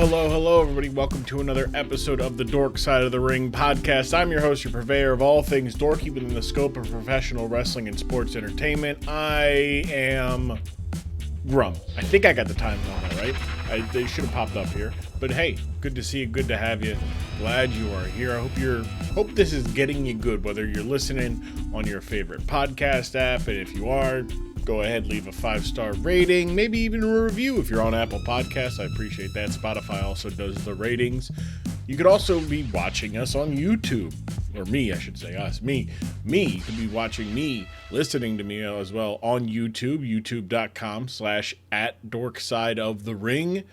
Hello, everybody. Welcome to another episode of the Dork Side of the Ring podcast. I'm your host, your purveyor of all things dorky within the scope of professional wrestling and sports entertainment. I am Grumm. I think I got the times on that right. They should have popped up here. But hey, good to see you. Good to have you. Glad you are here. I hope this is getting you good, whether you're listening on your favorite podcast app, and if you are, go ahead, leave a 5-star rating, maybe even a review if you're on Apple Podcasts. I appreciate that. Spotify also does the ratings. You could also be watching us on YouTube, or me, I should say, us, me. You could be watching me, listening to me as well on YouTube, youtube.com/@dorksideofthering.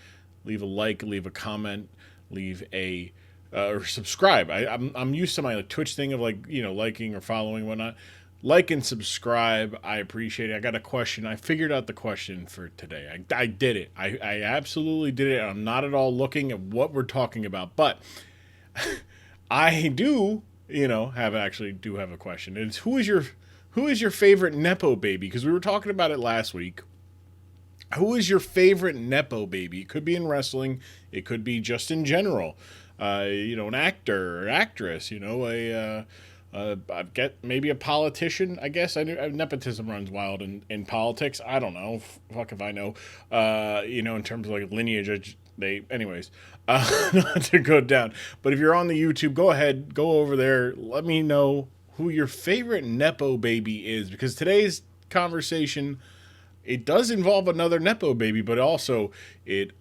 Leave a like, leave a comment, leave a or subscribe. I'm used to my Twitch thing of liking or following and whatnot. Like and subscribe. I appreciate it. I got a question. I figured out the question for today. I did it. I absolutely did it. I'm not at all looking at what we're talking about, but I do have a question. It's who is your favorite Nepo baby? Because we were talking about it last week. Who is your favorite Nepo baby? It could be in wrestling. It could be just in general. An actor or actress. I get maybe a politician. I guess nepotism runs wild in politics. I don't know. Fuck if I know. In terms of like lineage, anyways. Not to go down. But if you're on the YouTube, go ahead, go over there. Let me know who your favorite Nepo baby is, because today's conversation, it does involve another Nepo baby, but also it's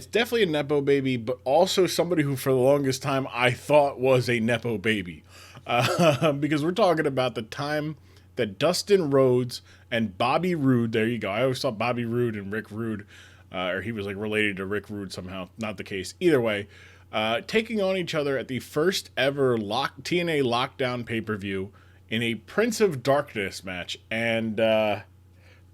definitely a Nepo baby, but also somebody who for the longest time I thought was a Nepo baby. Because we're talking about the time that Dustin Rhodes and Bobby Roode, there you go. I always thought Bobby Roode and Rick Rude, or he was like related to Rick Rude somehow. Not the case. Either way, taking on each other at the first ever TNA Lockdown pay-per-view in a Prince of Darkness match. And,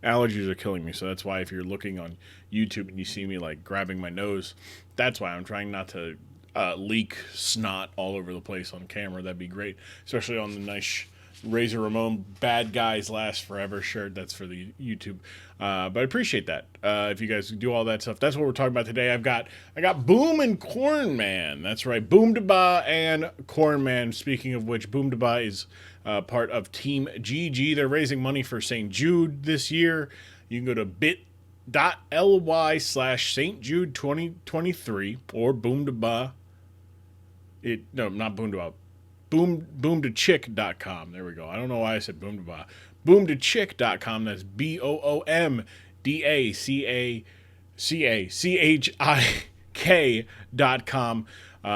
allergies are killing me, so that's why if you're looking on YouTube and you see me like grabbing my nose, that's why I'm trying not to leak snot all over the place on camera. That'd be great, especially on the nice Razor Ramon Bad Guys Last Forever shirt. That's for the YouTube, but I appreciate that. If you guys do all that stuff, that's what we're talking about today. I got Boom and Cornman. That's right, Boomdabah and Cornman. Speaking of which, Boomdabah is part of Team GG. They're raising money for St. Jude this year. You can go to bit.ly/St. Jude 2023 or Boomdabah. Not Boomdabah. Boomdachick.com. There we go. I don't know why I said Boomdabah. Boomdachick.com. That's BOOMDACHIK.com.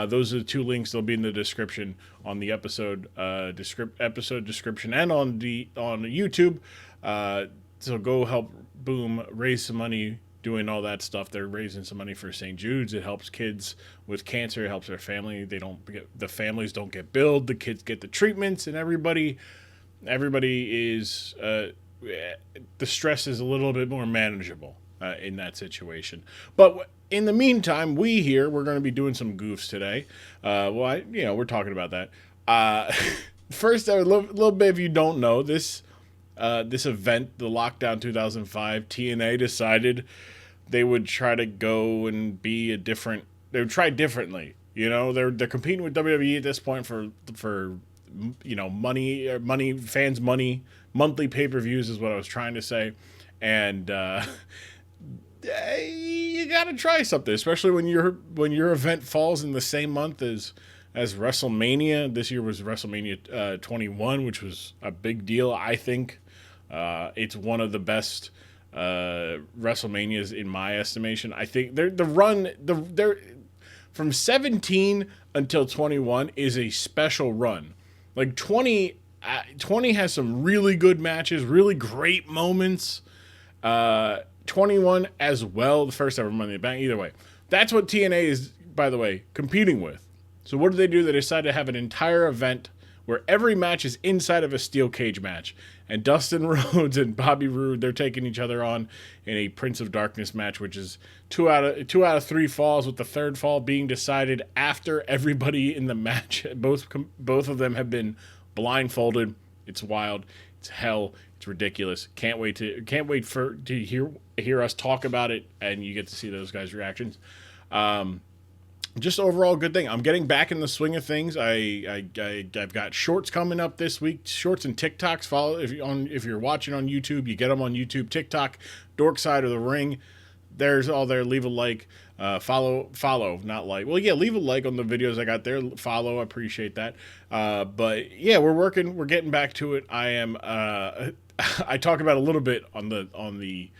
Those are the two links. They'll be in the description on the episode description and on YouTube. So go help Boom raise some money doing all that stuff. They're raising some money for St. Jude's. It helps kids with cancer. It helps their family. The families don't get billed. The kids get the treatments, and everybody is the stress is a little bit more manageable in that situation. But in the meantime, we're going to be doing some goofs today. We're talking about that. First, a little bit, if you don't know, this event, the Lockdown 2005, TNA decided they would try to go and be they would try differently. They're competing with WWE at this point for money, fans' money, monthly pay-per-views is what I was trying to say. And you got to try something, especially when your event falls in the same month as WrestleMania. This year was WrestleMania 21, which was a big deal, I think. It's one of the best WrestleManias in my estimation. I think they're from 17 until 21 is a special run. Like 20 has some really good matches, really great moments. 21 as well, the first ever Money in the Bank. Either way, that's what TNA is, by the way, competing with. So what do? They decided to have an entire event where every match is inside of a steel cage match. And Dustin Rhodes and Bobby Roode, they're taking each other on in a Prince of Darkness match, which is two out of three falls, with the third fall being decided after everybody in the match. Both of them have been blindfolded. It's wild. It's hell. It's ridiculous. Can't wait to hear us talk about it, and you get to see those guys' reactions. Just overall good thing. I'm getting back in the swing of things. I've got shorts coming up this week. Shorts and TikToks. Follow if you're watching on YouTube, you get them on YouTube, TikTok, Dork Side of the Ring. There's all there. Leave a like. Follow, not like. Well, yeah, leave a like on the videos I got there. Follow, I appreciate that. But yeah, we're getting back to it. I am. I talk about a little bit on the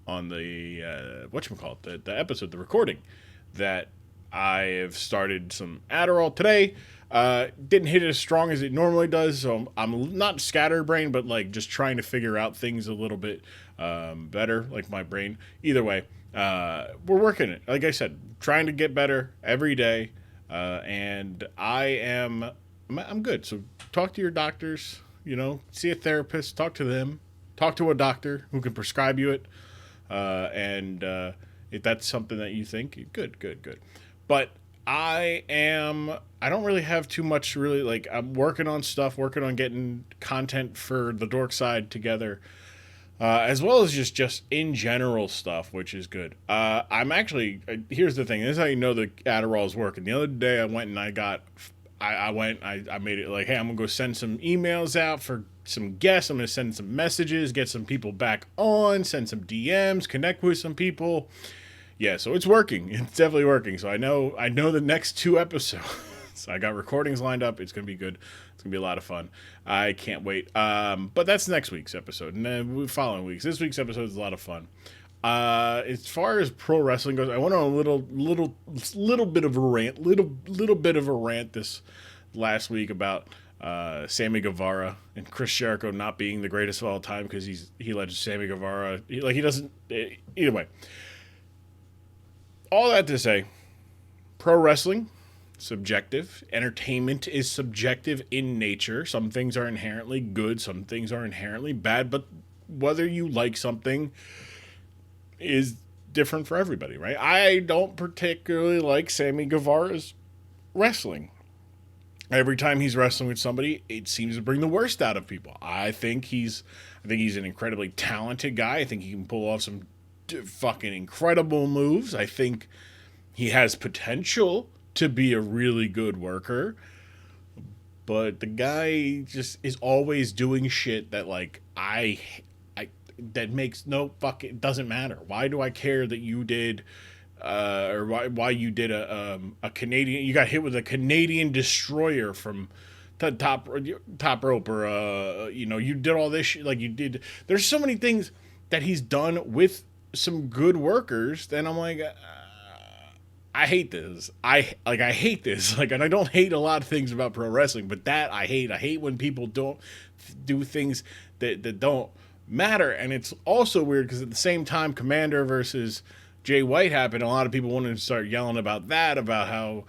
whatchamacallit, the episode, the recording, that I have started some Adderall today. Didn't hit it as strong as it normally does, so I'm not scatterbrained, but like just trying to figure out things a little bit better, like my brain. Either way, we're working it. Like I said, trying to get better every day, and I'm good. So talk to your doctors. See a therapist. Talk to them. Talk to a doctor who can prescribe you it. And if that's something that you think, good. But I don't really have too much really, like, I'm working on getting content for the Dork Side together, as well as just in general stuff, which is good. I'm actually, here's the thing, this is how you know the Adderall is working. The other day I went and I made it like, hey, I'm going to go send some emails out for some guests. I'm going to send some messages, get some people back on, send some DMs, connect with some people. Yeah, so it's working. It's definitely working. So I know the next 2 episodes. So I got recordings lined up. It's going to be good. It's going to be a lot of fun. I can't wait. But that's next week's episode. And then following weeks. This week's episode is a lot of fun. As far as pro wrestling goes, I went on a little bit of a rant this last week about Sammy Guevara and Chris Jericho not being the greatest of all time because he let Sammy Guevara, he doesn't. Either way, all that to say, pro wrestling, subjective. Entertainment is subjective in nature. Some things are inherently good, some things are inherently bad, but whether you like something is different for everybody, right? I don't particularly like Sammy Guevara's wrestling. Every time he's wrestling with somebody, it seems to bring the worst out of people. I think he's an incredibly talented guy. I think he can pull off some fucking incredible moves. I think he has potential to be a really good worker. But the guy just is always doing shit that, like, that makes no fucking, doesn't matter. Why do I care that you did, or why you did a Canadian, you got hit with a Canadian destroyer from the top rope, or you did all this shit, like you did. There's so many things that he's done with some good workers. Then I'm like, I hate this. I hate this. Like, and I don't hate a lot of things about pro wrestling, but that I hate. I hate when people don't do things that don't matter. And it's also weird because at the same time Commander versus Jay White happened, a lot of people wanted to start yelling about that, about how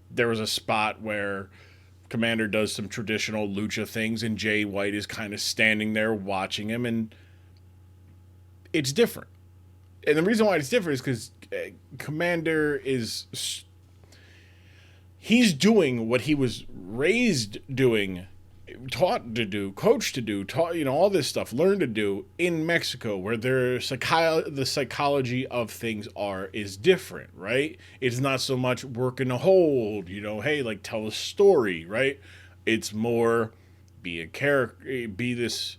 there was a spot where Commander does some traditional lucha things and Jay White is kind of standing there watching him, and it's different. And the reason why it's different is because Commander he's doing what he was raised doing, taught to do, coached to do, all this stuff, learned to do in Mexico, where the psychology of things is different, right? It's not so much working a hold, hey, like, tell a story, right? It's more be a character, be this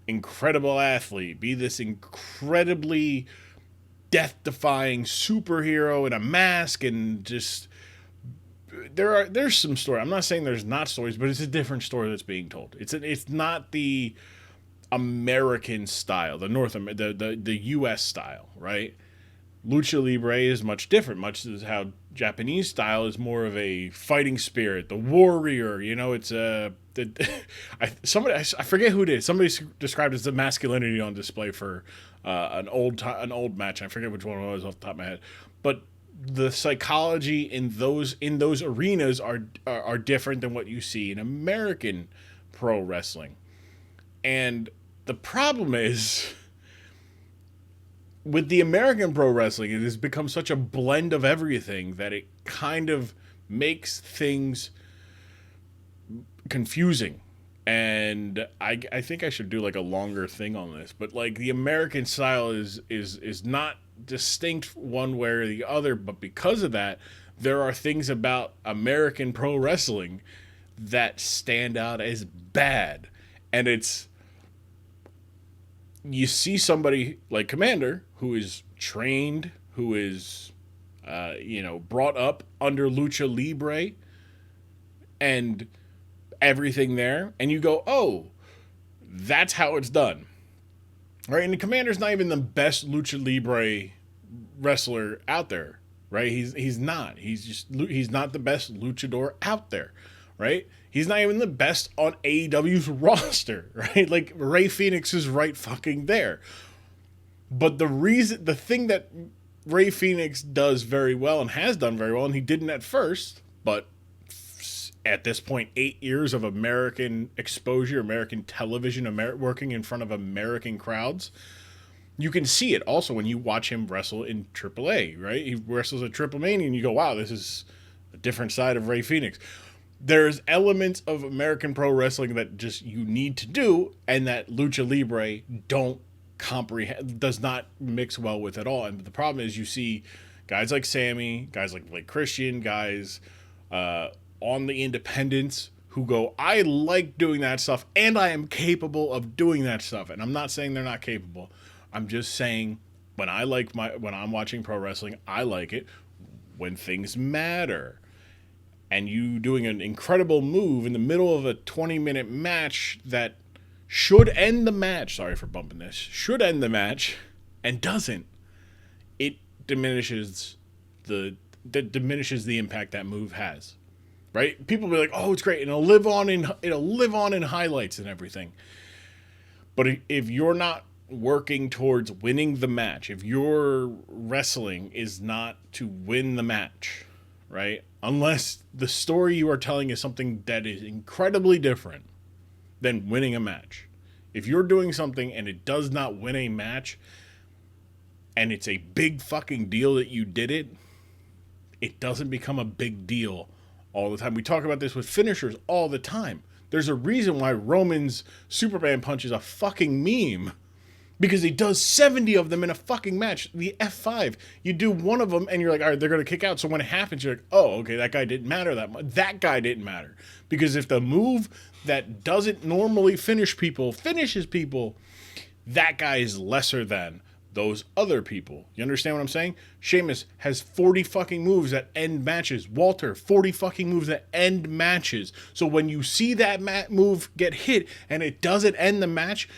incredible athlete, be this incredibly death-defying superhero in a mask, and just there's some story. I'm not saying there's not stories, but it's a different story that's being told. It's not the American style, the U.S. style, right? Lucha Libre is much different, much as how Japanese style is more of a fighting spirit, the warrior. It's I forget who did. Somebody described it as the masculinity on display for an old match. I forget which one it was off the top of my head, but the psychology in those arenas are different than what you see in American pro wrestling. And the problem is, with the American pro wrestling, it has become such a blend of everything that it kind of makes things confusing. And I think I should do like a longer thing on this, but like the American style is not distinct one way or the other, but because of that, there are things about American pro wrestling that stand out as bad. And you see somebody like Commander who is trained, who is, brought up under Lucha Libre and everything there, and you go, oh, that's how it's done. Right? And the Commander's not even the best Lucha Libre wrestler out there, right? He's not. He's not the best luchador out there, right? He's not even the best on AEW's roster, right? Like, Rey Fenix is right fucking there. But the thing that Rey Fenix does very well and has done very well, and he didn't at first, but at this point, 8 years of American exposure, American television, working in front of American crowds, you can see it also when you watch him wrestle in AAA, right? He wrestles at Triple Mania and you go, wow, this is a different side of Rey Fenix. There's elements of American pro wrestling that just you need to do, and that Lucha Libre does not mix well with at all. And the problem is you see guys like Sammy, guys like Christian, guys on the independents who go, I like doing that stuff and I am capable of doing that stuff. And I'm not saying they're not capable. I'm just saying when I'm watching pro wrestling, I like it when things matter. And you doing an incredible move in the middle of a 20-minute match that should end the match. Sorry for bumping this. Should end the match and doesn't. It diminishes the impact that move has. Right? People will be like, "Oh, it's great, and it'll live on in highlights and everything." But if you're not working towards winning the match, if your wrestling is not to win the match, right? Unless the story you are telling is something that is incredibly different than winning a match. If you're doing something and it does not win a match, and it's a big fucking deal that you did it, it doesn't become a big deal all the time. We talk about this with finishers all the time. There's a reason why Roman's Superman punch is a fucking meme. Because he does 70 of them in a fucking match. The F5. You do one of them and you're like, all right, they're going to kick out. So when it happens, you're like, oh, okay, that guy didn't matter that much. That guy didn't matter. Because if the move that doesn't normally finish people finishes people, that guy is lesser than those other people. You understand what I'm saying? Sheamus has 40 fucking moves that end matches. Walter, 40 fucking moves that end matches. So when you see that move get hit and it doesn't end the match,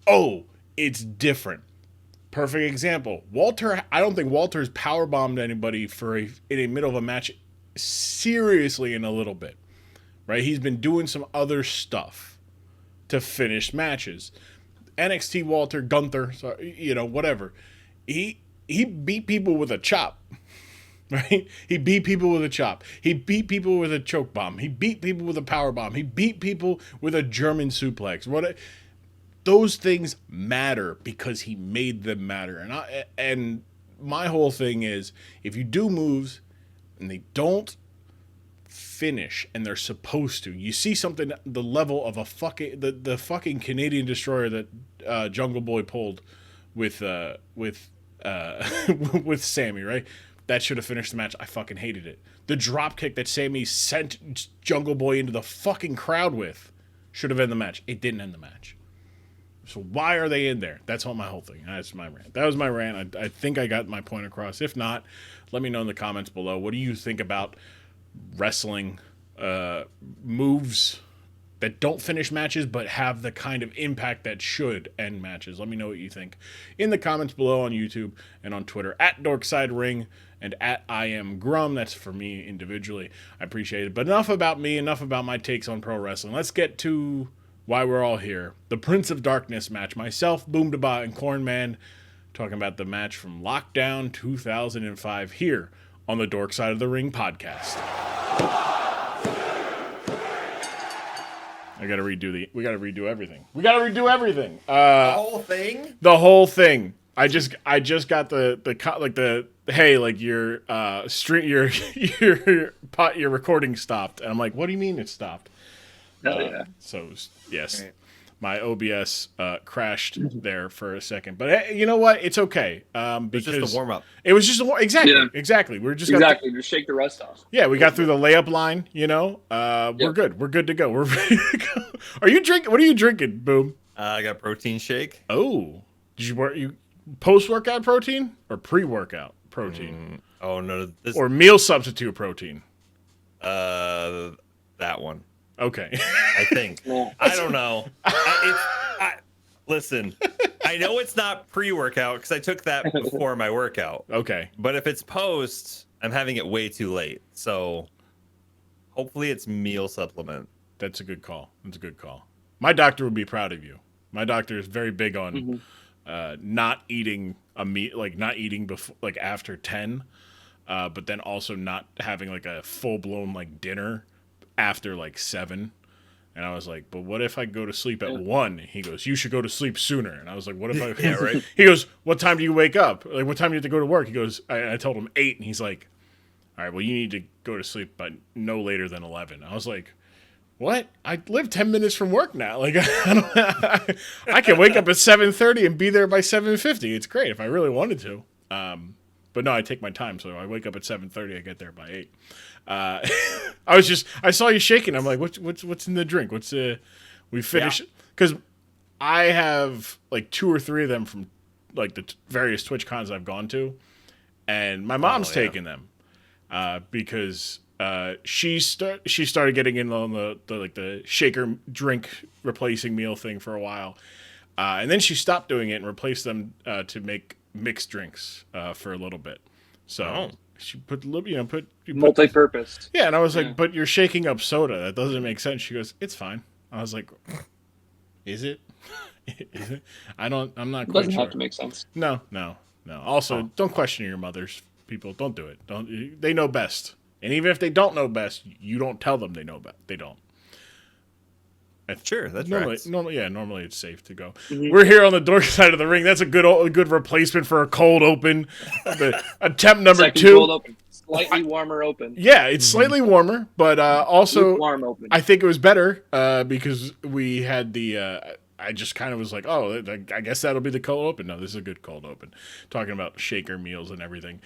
oh, it's different. Perfect example. Walter, I don't think Walter's powerbombed anybody in the middle of a match seriously in a little bit. Right? He's been doing some other stuff to finish matches. NXT Walter, Gunther, whatever. He beat people with a chop. Right? He beat people with a chop. He beat people with a choke bomb. He beat people with a power bomb. He beat people with a German suplex. Those things matter because he made them matter. And my whole thing is, if you do moves and they don't finish and they're supposed to, you see something the level of the fucking Canadian destroyer that Jungle Boy pulled with Sammy, right? That should have finished the match. I fucking hated it. The drop kick that Sammy sent Jungle Boy into the fucking crowd with should have ended the match. It didn't end the match. So why are they in there? That's all my whole thing. That's my rant. That was my rant. I think I got my point across. If not, let me know in the comments below. What do you think about wrestling moves that don't finish matches but have the kind of impact that should end matches? Let me know what you think in the comments below on YouTube and on Twitter at DorksideRing and at I am Grumm. That's for me individually. I appreciate it. But enough about me, enough about my takes on pro wrestling. Let's get to why we're all here. The Prince of Darkness match. Myself, Boomdabah, and Cornman talking about the match from Lockdown 2005 here on the Dork Side of the Ring podcast. We gotta redo everything. The whole thing? The whole thing. I just got the hey, like your your recording stopped. And I'm like, what do you mean it stopped? Oh, yeah. So yes. Right. My OBS crashed there for a second, but hey, you know what? It's okay. Because it's just a warm up. It was just exactly. We're just just shake the rust off. Yeah, we got through the layup line. We're good. We're good to go. We're ready to go. Are you drinking? What are you drinking, Boom? I got a protein shake. Oh, did you post-workout protein or pre-workout protein? Oh no, or meal substitute protein. That one. Okay. I think. I don't know. Listen, I know it's not pre-workout because I took that before my workout. Okay. But if it's post, I'm having it way too late. So hopefully it's meal supplement. That's a good call. My doctor would be proud of you. My doctor is very big on not eating a meat, like not eating before, like after 10, but then also not having like a full-blown like dinner after like 7. And I was like, but what if I go to sleep at 1? He goes, you should go to sleep sooner. And I was like, what if I... Yeah, right. He goes, what time do you wake up? Like, what time do you have to go to work? He goes, I told him 8. And he's like, all right, well, you need to go to sleep by no later than 11. I was like, what? I live 10 minutes from work now. Like, I can wake up at 7:30 and be there by 7:50. It's great if I really wanted to. But no, I take my time. So I wake up at 7:30. I get there by 8. I saw you shaking. I'm like, what's in the drink? We finished because I have like 2 or 3 of them from like the various Twitch cons I've gone to, and my mom's taking them because she started getting in on the shaker drink replacing meal thing for a while, and then she stopped doing it and replaced them to make mixed drinks for a little bit. So she put multi-purpose. Yeah, and I was like, but you're shaking up soda. That doesn't make sense. She goes, it's fine. I was like, is it? Is it? I'm not quite sure. It doesn't have to make sense. No. Also, don't question your mothers. People, don't do it. They know best. And even if they don't know best, you don't tell them they know best. They don't. Sure, that's normally it's safe to go. Mm-hmm. We're here on the Dork side of the ring. That's a good replacement for a cold open. Attempt number Second 2. Cold open. Slightly warmer open. Yeah, it's slightly warmer, but also warm open. I think it was better because we had the. I just kind of was like, oh, I guess that'll be the cold open. No, this is a good cold open. Talking about shaker meals and everything.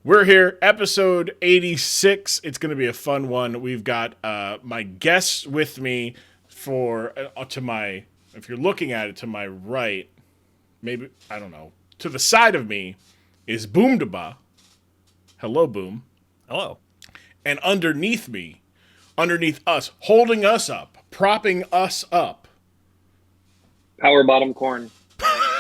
We're here, episode 86. It's going to be a fun one. We've got my guests with me. If you're looking at it to my right, maybe, I don't know, to the side of me is Boomdabah. Hello, Boom. Hello. And underneath us, holding us up, propping us up. Power bottom corn.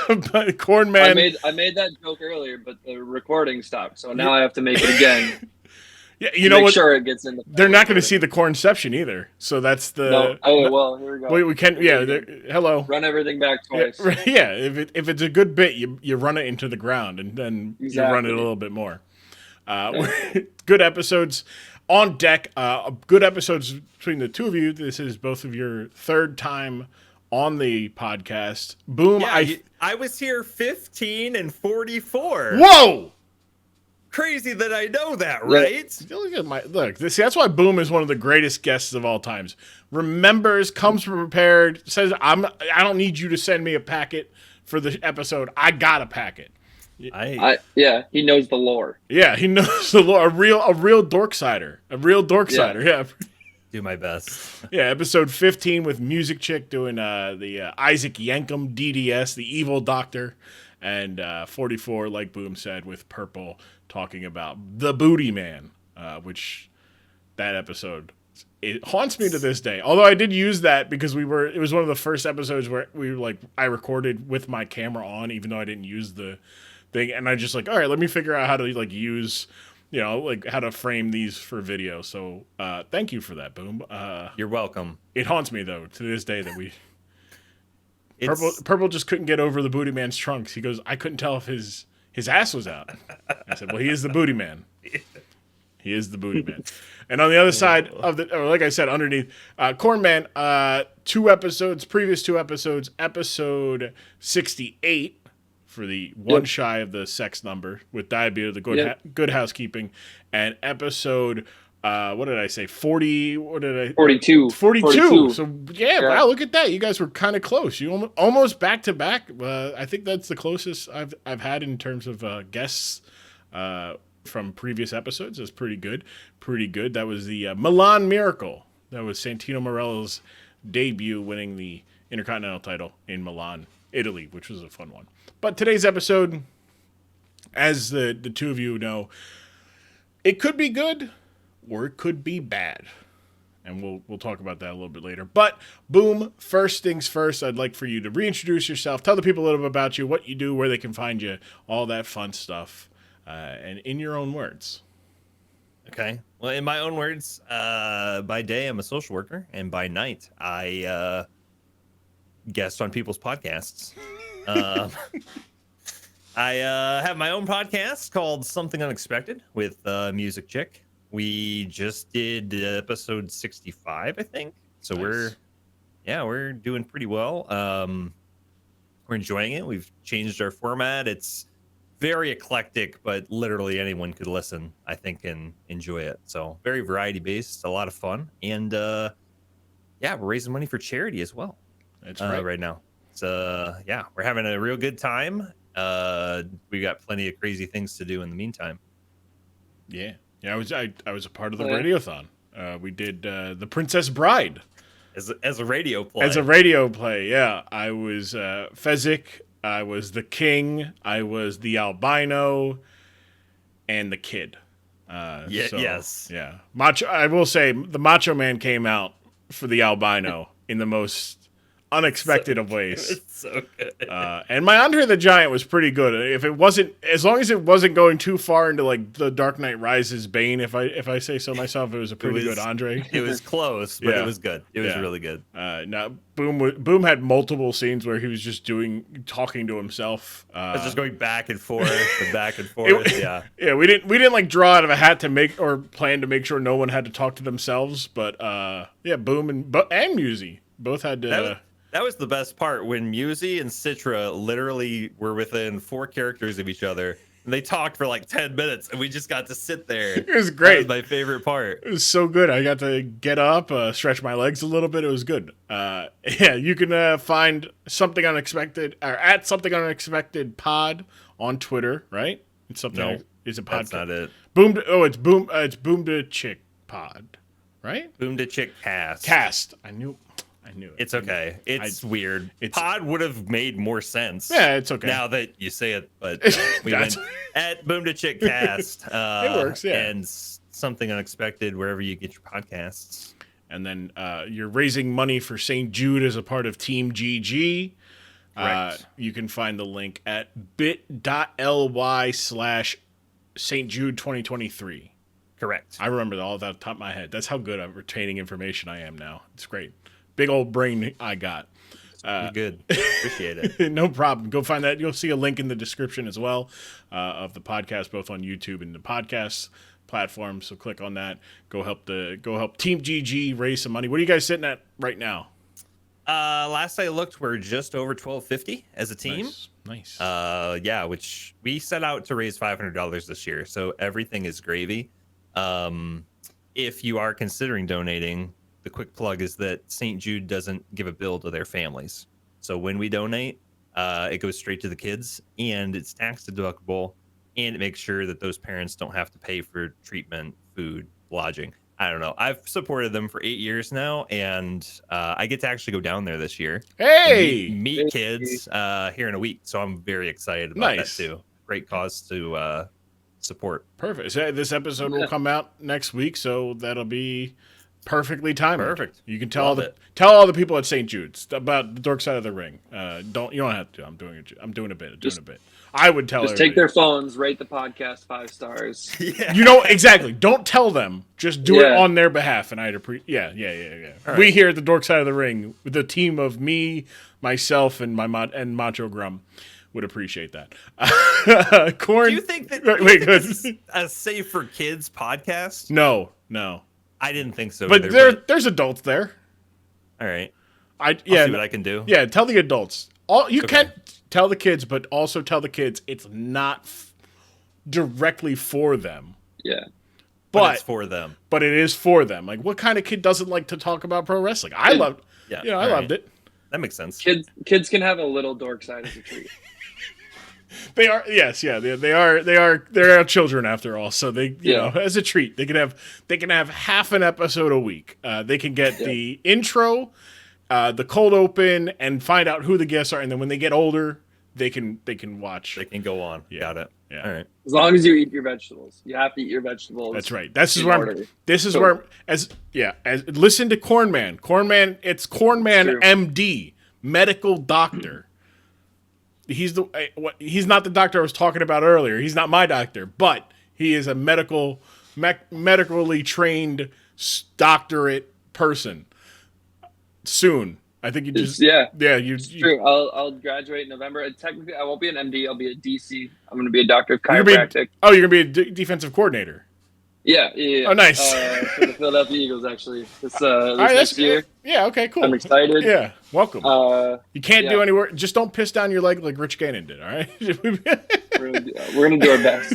Cornman. I made that joke earlier, but the recording stopped, so now I have to make it again. Yeah, you know what? Make sure it gets in. They're not going to see the cornception either, so that's the. No. Oh well, here we go. We can. Yeah. Hello. Run everything back twice. Yeah. If it's a good bit, you run it into the ground, and then you run it a little bit more. Good episodes on deck. Good episodes between the two of you. This is both of your third time on the podcast. Boom. Yeah, I was here 15 and 44. Whoa. Crazy that I know that, right? Look. That's why Boom is one of the greatest guests of all times. Remembers, comes prepared, says, "I don't need you to send me a packet for the episode. I got a packet." Yeah, he knows the lore. Yeah, he knows the lore. A real dorksider. Yeah. Do my best. Yeah, episode 15 with Music Chick doing the Isaac Yankum DDS, the evil doctor, and 44, like Boom said, with Purple talking about the Booty Man, which that episode, it haunts me to this day. Although I did use that because it was one of the first episodes where I recorded with my camera on, even though I didn't use the thing, and I just all right, let me figure out how to use, how to frame these for video. So thank you for that, Boom. You're welcome. It haunts me though to this day that Purple just couldn't get over the Booty Man's trunks. He goes, I couldn't tell if his ass was out. I said, well, he is the Booty Man. He is the Booty Man. And on the other side of like I said, underneath, Cornman, previous two episodes, episode 68 for the one shy of the sex number with Diabetes, the good housekeeping, and episode what did I say? 40. What did I? 42. 42. So yeah, Yeah. wow, look at that. You guys were kind of close. You almost back to back. I think that's the closest I've had in terms of guests from previous episodes. That's pretty good. Pretty good. That was the Milan Miracle. That was Santino Marella's debut, winning the Intercontinental title in Milan, Italy, which was a fun one. But today's episode, as the two of you know, it could be good or it could be bad. And we'll talk about that a little bit later. But Boom, first things first, I'd like for you to reintroduce yourself, tell the people a little bit about you, what you do, where they can find you, all that fun stuff, and in your own words. Okay. Well, in my own words, by day I'm a social worker, and by night I guest on people's podcasts. I have my own podcast called Something Unexpected with Music Chick. We just did episode 65, I think. So Nice. we're doing pretty well. We're enjoying it. We've changed our format. It's very eclectic, but literally anyone could listen, I think, and enjoy it. So very variety based, a lot of fun, and we're raising money for charity as well. That's right. Right now. So we're having a real good time. We got plenty of crazy things to do in the meantime. Yeah. I was a part of the Yeah. radiothon. We did the Princess Bride As a radio play. as a radio play. Yeah, I was Fezzik. I was the king. I was the albino, and the kid. Yes. Yeah. Macho. I will say the Macho Man came out for the albino in the most unexpected of ways. It's so good. And my Andre the Giant was pretty good. If it wasn't, as long as it wasn't going too far into like the Dark Knight Rises Bane, if I say so myself, it was a pretty good Andre. It was close, but Yeah. it was good. It was Yeah. really good. Now Boom had multiple scenes where he was just talking to himself. It's just going back and forth and back and forth. Yeah. Yeah, we didn't like draw out of a hat to make or plan to make sure no one had to talk to themselves, but Boom and Musi both had to. That was the best part when Musi and Citra literally were within 4 characters of each other. And they talked for like 10 minutes, and we just got to sit there. It was great. That was my favorite part. It was so good. I got to get up, stretch my legs a little bit. It was good. You can find Something Unexpected or at Something Unexpected Pod on Twitter, right? It's something. No, it's a podcast. That's not it. It's Boom. It's Boom to Chick Pod, right? Boom to Chick Cast. Cast. I knew it. It's okay. It's weird. Pod would have made more sense. Yeah, it's okay. Now that you say it, but we That's- went at Boom to Chick Cast. It works, yeah. And Something Unexpected wherever you get your podcasts. And then you're raising money for St. Jude as a part of Team GG. Correct. You can find the link at bit.ly/St. Jude 2023. Correct. I remember all that off the top of my head. That's how good at retaining information I am now. It's great. Big old brain I got. You're good. Appreciate it. No problem. Go find that. You'll see a link in the description as well of the podcast, both on YouTube and the podcast platform. So click on that. Go help Team GG raise some money. What are you guys sitting at right now? Last I looked, we're just over $1,250 as a team. Nice. Which we set out to raise $500 this year. So everything is gravy. If you are considering donating, the quick plug is that St. Jude doesn't give a bill to their families. So when we donate, it goes straight to the kids, and it's tax deductible, and it makes sure that those parents don't have to pay for treatment, food, lodging. I don't know. I've supported them for 8 years now, and I get to actually go down there this year. Hey! and meet kids here in a week. So I'm very excited about Nice. that too. Great cause to support. Perfect. So this episode will come out next week, so that'll be perfectly timed. Perfect. You can tell Love it. tell all the people at St. Jude's about the Dork Side of the Ring. You don't have to. I'm doing a bit. I would tell Just everybody. take their phones, rate the podcast 5 stars. Yeah. You know exactly. Don't tell them. Just do it Yeah. on their behalf, and I'd appreciate. Yeah. All We right. here at the Dork Side of the Ring, with the team of me, myself, and and Macho Grumm, would appreciate that. Corn. Do you think that Wait, this good. is a safe for kids podcast? No. I didn't think so. But either, there's adults there. all right. I'll See what I can do. Yeah, tell the adults. You Okay. can't tell the kids, but also tell the kids it's not directly for them. Yeah. but it's for them. But it is for them. Like, what kind of kid doesn't like to talk about pro wrestling? I loved it. That makes sense. Kids can have a little dork side as a treat. They are, yes, yeah, they are children after all. So they, you know, as a treat, they can have half an episode a week. They can get the intro, the cold open, and find out who the guests are. And then when they get older, they can watch. They can go on. Yeah. Got it. Yeah. All right. As long as you eat your vegetables, you have to eat your vegetables. That's right. This is where listen to Cornman. Cornman, it's Cornman MD, medical doctor. He's not the doctor I was talking about earlier. He's not my doctor, but he is a medically trained doctorate person. Soon, I think you just It's true. I'll graduate in November. Technically, I won't be an MD. I'll be a DC. I'm going to be a doctor of chiropractic. You're going to be a defensive coordinator. Yeah. Oh, nice. For the Philadelphia Eagles, actually, this next year. Yeah. Okay. Cool. I'm excited. Yeah. Welcome. You can't do anywhere. Just don't piss down your leg like Rich Gannon did. All right. We're gonna do our best.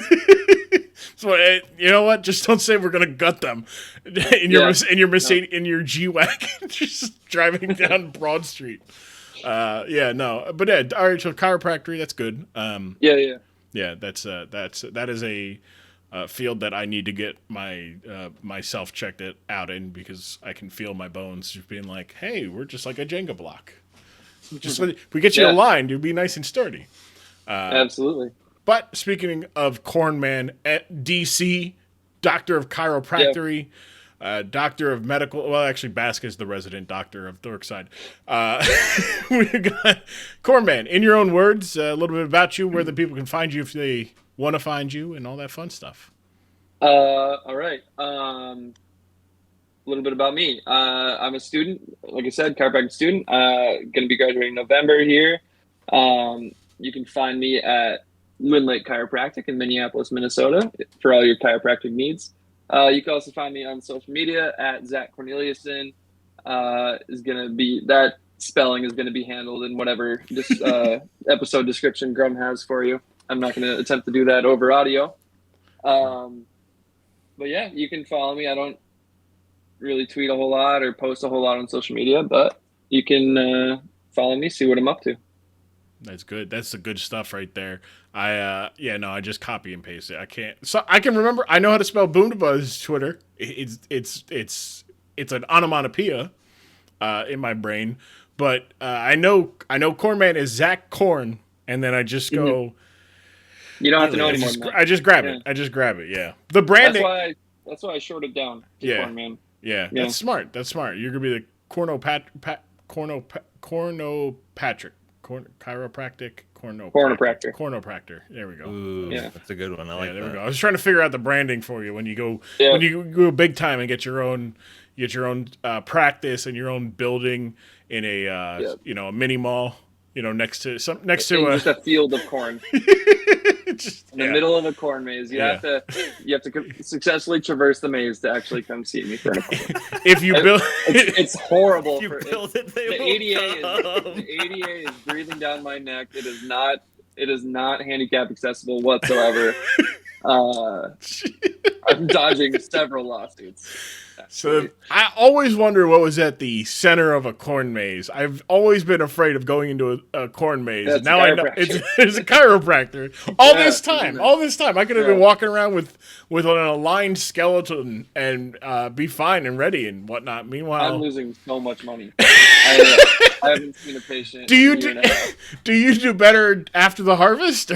So you know what? Just don't say we're gonna gut them in your Mercedes in your G-Wagon, just driving down Broad Street. But RHL chiropractic, that's good. Yeah, that is a field that I need to get myself checked out in, because I can feel my bones just being like, hey, we're just like a Jenga block. Just if we get you aligned, you'll be nice and sturdy. Absolutely. But speaking of Cornman, DC, doctor of chiropractic, doctor of medical. Well, actually, Basque is the resident doctor of Dorkside. We got Cornman. In your own words, a little bit about you, where the people can find you if they want to find you, and all that fun stuff. All right. A little bit about me. I'm a student, like I said, chiropractic student. Going to be graduating November here. You can find me at Lynn Lake Chiropractic in Minneapolis, Minnesota, for all your chiropractic needs. You can also find me on social media at Zach Corneliuson. That spelling is going to be handled in whatever episode description Grumm has for you. I'm not going to attempt to do that over audio. But yeah, you can follow me. I don't really tweet a whole lot or post a whole lot on social media, but you can follow me, see what I'm up to. That's good. That's the good stuff right there. I just copy and paste it. I can't. So I can remember. I know how to spell Boomdabah's Twitter. It's an onomatopoeia in my brain, but I know Cornman is Zach Corn, and then I just go. Mm-hmm. You don't have to know anymore. I just grab it. Yeah. The branding. That's why I shorted down. Cornman. Yeah. That's smart. You're gonna be the chiropractor. Cornopractor. There we go. Ooh, that's a good one. I like that. There we go. I was trying to figure out the branding for you when you go big time and get your own practice and your own building in a a mini mall. Next to just a field of corn. In the middle of a corn maze, you have to successfully traverse the maze to actually come see me for an appointment. If you build, it's horrible. The ADA is breathing down my neck. It is not handicap accessible whatsoever. I'm dodging several lawsuits. So I always wonder what was at the center of a corn maze. I've always been afraid of going into a corn maze. Now I know it's a chiropractor. All this time, I could have been walking around with an aligned skeleton and be fine and ready and whatnot. Meanwhile, I'm losing so much money. I haven't seen a patient. Do you do better after the harvest?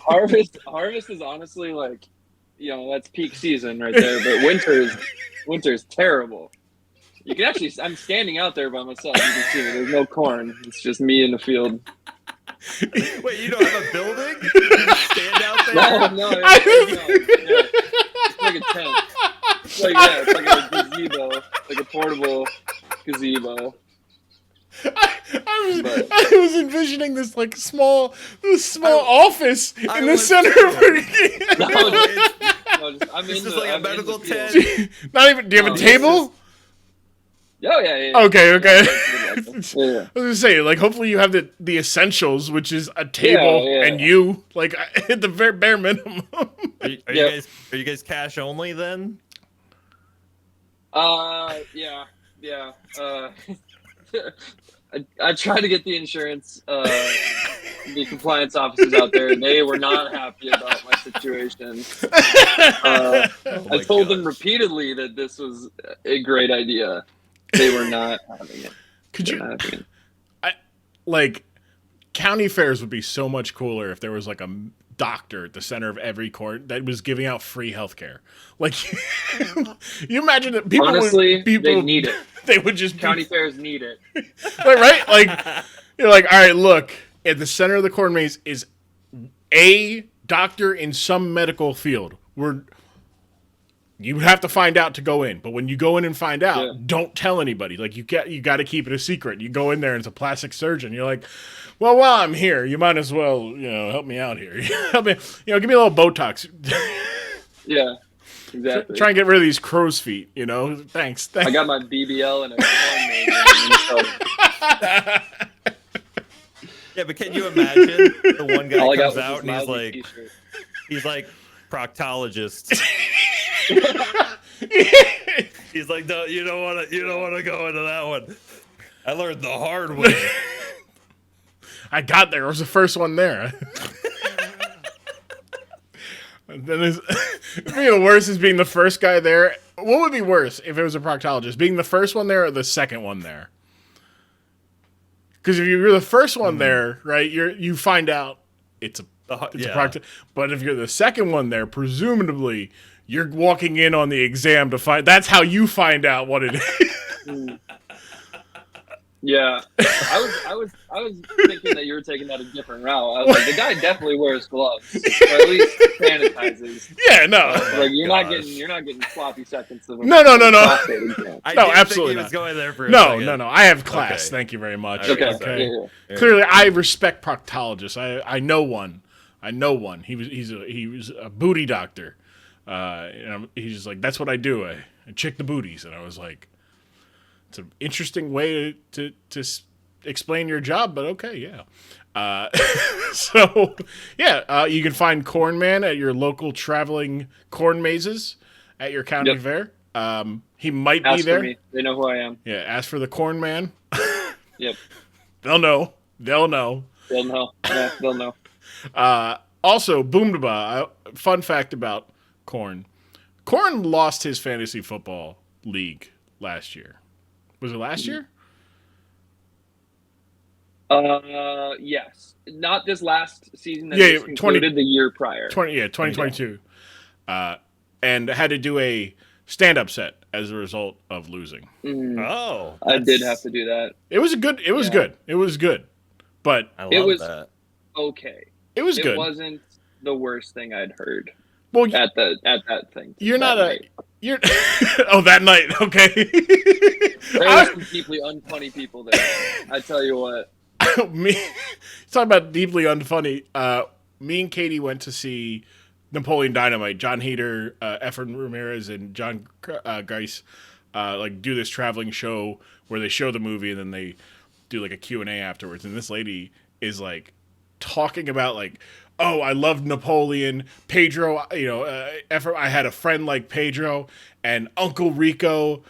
Harvest is honestly like, that's peak season right there. But winter is terrible. You can actually, I'm standing out there by myself. You can see me. There's no corn. It's just me in the field. Wait, you don't have a building? You stand out there? No. It's like a tent. It's like a gazebo, like a portable gazebo. I was envisioning this like small office in the center of it. This is like a medical tent. Not even. Do you have a table? Oh yeah. Okay. Yeah. I was gonna say, like, hopefully you have the essentials, which is a table and you, like, at the very bare minimum. Are you guys cash only then? Yeah. I tried to get the insurance, the compliance officers out there, and they were not happy about my situation. I told them repeatedly that this was a great idea. They were not having it. Like, county fairs would be so much cooler if there was like a doctor at the center of every court that was giving out free healthcare. Like, you imagine that people honestly, they need it. They would just county fairs need it, right? Like, you're like, all right, look, at the center of the corn maze is a doctor in some medical field. You have to find out to go in, but when you go in and find out, don't tell anybody. Like, you got to keep it a secret. You go in there and it's a plastic surgeon. You're like, well, while I'm here, you might as well, help me out here. Help me, give me a little Botox. Yeah, exactly. Try and get rid of these crow's feet. Thanks. I got my BBL and a corn maze. Yeah, but can you imagine the one guy comes out and he's like proctologist. He's like, no, you don't want to go into that one. I learned the hard way. I got there. I was the first one there. And then the worst is being the first guy there. What would be worse if it was a proctologist? Being the first one there or the second one there? Because if you're the first one there, right, you find out it's a proctologist. But if you're the second one there, presumably you're walking in on the exam to find. That's how you find out what it is. Yeah, I was thinking that you were taking that a different route. I was like, the guy definitely wears gloves, or at least sanitizes. Yeah, no, like you're not getting sloppy seconds of no. I absolutely think he was going there for a no. second. I have class. Okay. Thank you very much. Okay. Yeah. Clearly, I respect proctologists. I know one. He was a booty doctor. And he's just like, that's what I do. I check the booties, and I was like, it's an interesting way to explain your job, but okay, yeah. You can find Cornman at your local traveling corn mazes at your county fair. He might be there. For me. They know who I am. Yeah, ask for the Cornman. Yep. They'll know. Yeah, they'll know. Also, Boomdabah, fun fact about Corn lost his fantasy football league last year. Was it last year? Yes. Not this last season that just concluded, the year prior. 2022. And had to do a stand-up set as a result of losing. Oh. I did have to do that. It was good. It was good. But it was that. Okay. It was good. It wasn't the worst thing I'd heard. Well, at that thing. You're oh, that night, okay. There were some deeply unfunny people there. I tell you what. Talking about deeply unfunny. Me and Katie went to see Napoleon Dynamite. John Hader, Efren Ramirez, and John Geis do this traveling show where they show the movie and then they do like a Q&A afterwards. And this lady is like talking about like, oh, I loved Napoleon, Pedro, I had a friend like Pedro, and Uncle Rico,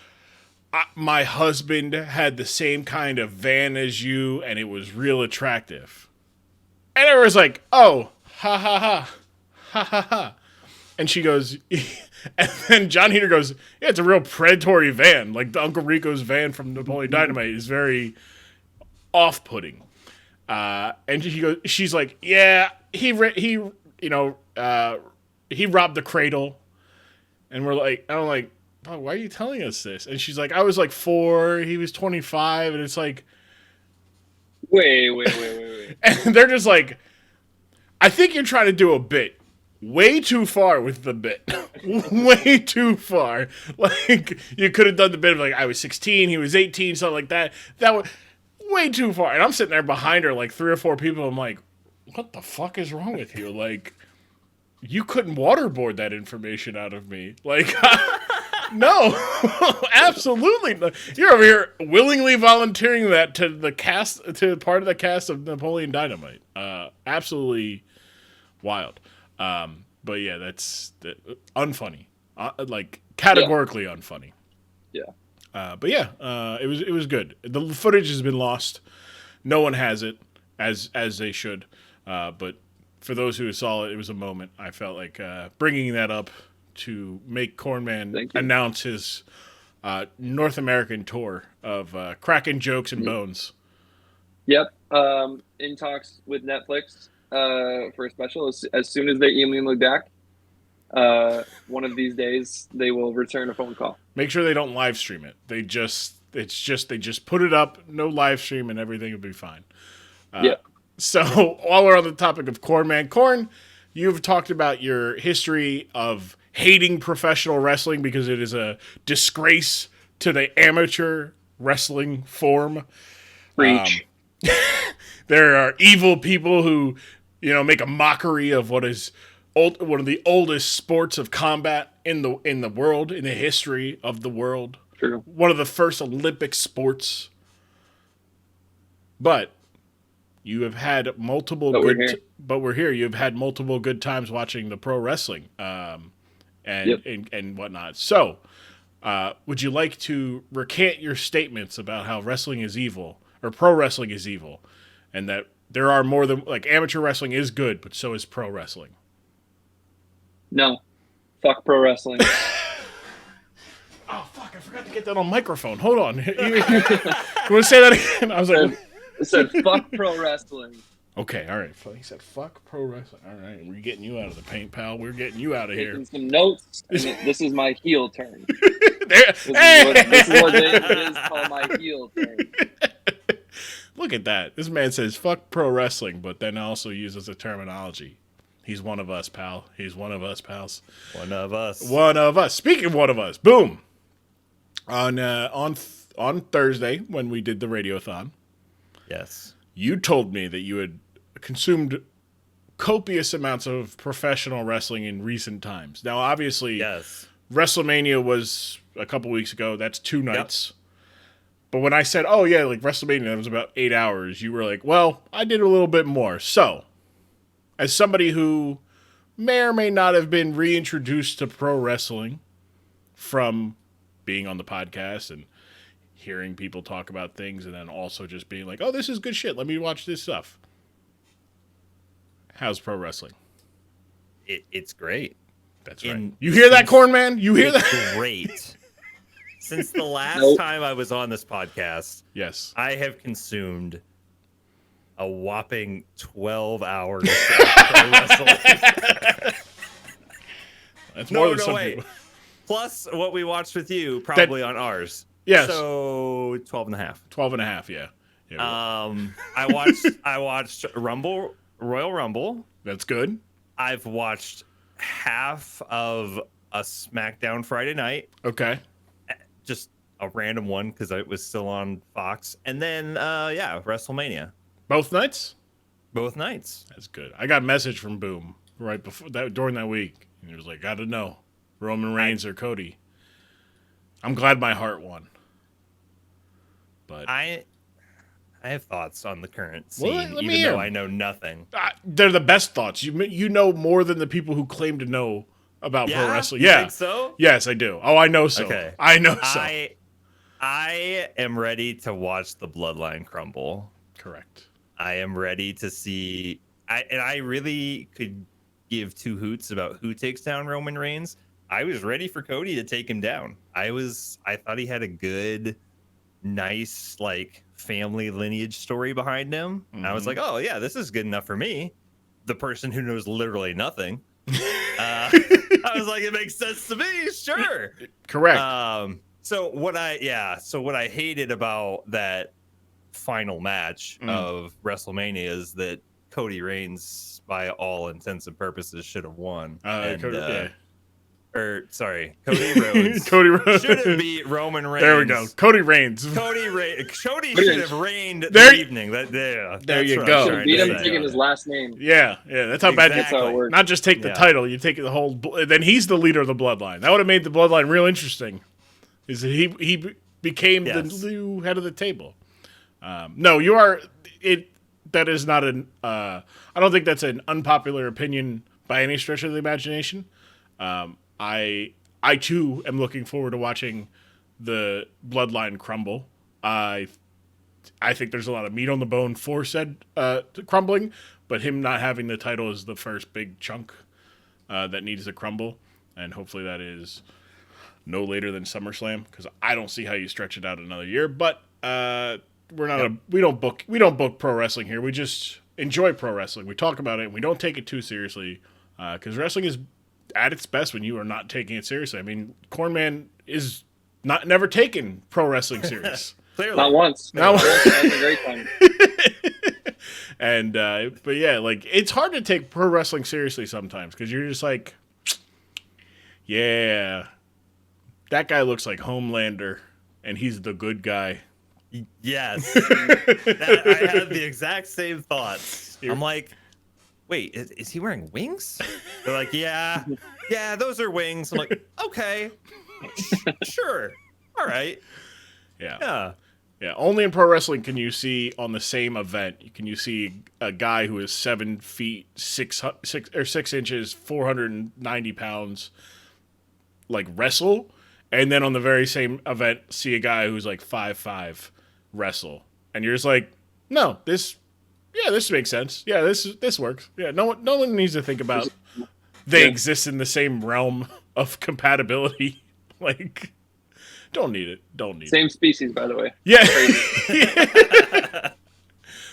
my husband had the same kind of van as you, and it was real attractive. And it was like, oh, ha, ha, ha, ha, ha, ha. And she goes, and then John Heder goes, yeah, it's a real predatory van. Like the Uncle Rico's van from Napoleon Dynamite is very off-putting. And she's like, yeah, he robbed the cradle. And I'm like, oh, why are you telling us this? And she's like, I was like 4, he was 25. And it's like, wait. And they're just like, I think you're trying to do a bit way too far with the bit. Way too far. Like, you could have done the bit of like, I was 16, he was 18, something like that. That was way too far. And I'm sitting there behind her, like 3 or 4 people. I'm like, what the fuck is wrong with you? Like, you couldn't waterboard that information out of me. Like, No, absolutely not. You're over here willingly volunteering that to the cast, to part of the cast of Napoleon Dynamite. Absolutely wild. But yeah, that's unfunny. Like categorically unfunny. Yeah. But yeah, it was good. The footage has been lost. No one has it as they should. But for those who saw it, it was a moment. I felt like bringing that up to make Cornman announce his North American tour of cracking jokes and bones. Yep. In talks with Netflix for a special. As soon as they email me back, one of these days they will return a phone call. Make sure they don't live stream it. They just put it up, no live stream, and everything will be fine. Yep. So while we're on the topic of Corn, you've talked about your history of hating professional wrestling because it is a disgrace to the amateur wrestling form. Preach. There are evil people who, make a mockery of what is one of the oldest sports of combat in the world, in the history of the world. True. One of the first Olympic sports. But you have had multiple but we're here. You've had multiple good times watching the pro wrestling and whatnot. So, would you like to recant your statements about how wrestling is evil or pro wrestling is evil, and that there are more than amateur wrestling is good, but so is pro wrestling? No, fuck pro wrestling. Oh fuck! I forgot to get that on microphone. Hold on. You want to say that again? I was like. It said fuck pro wrestling. Okay, all right. He said fuck pro wrestling. All right, we're getting you out of the paint, pal. We're getting you out of here. Taking some notes. This is my heel turn. This is what it is called my heel turn. Look at that. This man says fuck pro wrestling, but then also uses the terminology. He's one of us, pal. He's one of us, pals. One of us. One of us. Speaking of one of us, boom. On Thursday when we did the radiothon. Yes. You told me that you had consumed copious amounts of professional wrestling in recent times. Now, obviously, yes, WrestleMania was a couple weeks ago. That's 2 nights. Yep. But when I said, oh, yeah, WrestleMania, that was about 8 hours, you were like, well, I did a little bit more. So, as somebody who may or may not have been reintroduced to pro wrestling from being on the podcast and hearing people talk about things and then also just being like, oh, this is good shit. Let me watch this stuff. How's pro wrestling? It's great. That's right. You hear that, Cornman? You hear that? Great. Since the last time I was on this podcast, yes, I have consumed a whopping 12 hours of pro wrestling. That's more than some people. Plus what we watched with you probably on ours. Yes. So 12 and a half. 12 and a half, yeah. I watched Royal Rumble. That's good. I've watched half of a SmackDown Friday night. Okay. Just a random one because it was still on Fox. And then WrestleMania. Both nights? Both nights. That's good. I got a message from Boom right before that during that week. And he was like, gotta know. Roman Reigns or Cody. I'm glad my heart won. But I have thoughts on the current scene, let even though I know nothing. They're the best thoughts. You know more than the people who claim to know about pro wrestling. You think so? Yes, I do. Oh, I know so. Okay. I know so. I am ready to watch the bloodline crumble. Correct. I am ready to see. I really could give two hoots about who takes down Roman Reigns. I was ready for Cody to take him down. I thought he had a good, nice, family lineage story behind him. Mm-hmm. I was like, oh yeah, this is good enough for me. The person who knows literally nothing. I was like, it makes sense to me. Sure. Correct. So what I hated about that final match of WrestleMania is that Cody Reigns, by all intents and purposes, should have won. Cody Rhodes. Cody Rhodes Should have beat Roman Reigns. There we go. Cody Reigns. Cody should have reigned There- the evening. There you what go. I'm Should trying beat to him say. taking his last name. Yeah. That's how bad. That's how it works. Not just take the title, you take the whole. Then he's the leader of the bloodline. That would have made the bloodline real interesting. Is that he became the new head of the table? No, you are it. That is not an. I don't think that's an unpopular opinion by any stretch of the imagination. I too am looking forward to watching the bloodline crumble. I think there's a lot of meat on the bone for said crumbling, but him not having the title is the first big chunk that needs to crumble, and hopefully that is no later than SummerSlam, because I don't see how you stretch it out another year. But we're not we don't book pro wrestling here. We just enjoy pro wrestling. We talk about it, and we don't take it too seriously, because wrestling is at its best when you are not taking it seriously. I mean, Cornman is never taken pro wrestling serious. Clearly. Not once. Not once. Having a great time. And but yeah, like it's hard to take pro wrestling seriously sometimes, because you're just like, yeah, that guy looks like Homelander, and he's the good guy. Yes. I had the exact same thoughts. I'm like, wait, is he wearing wings? They're like, yeah, those are wings. I'm like, okay, sure, all right. Yeah. Only in pro wrestling can you see on the same event. Can you see a guy who is 7 feet 6 inches, 490 pounds, like wrestle, and then on the very same event see a guy who's like 5'5" wrestle, and you're just like, no, this makes sense. Yeah, this works. Yeah, no one needs to think about they exist in the same realm of compatibility. Like, don't need it. Same species, by the way. Yeah.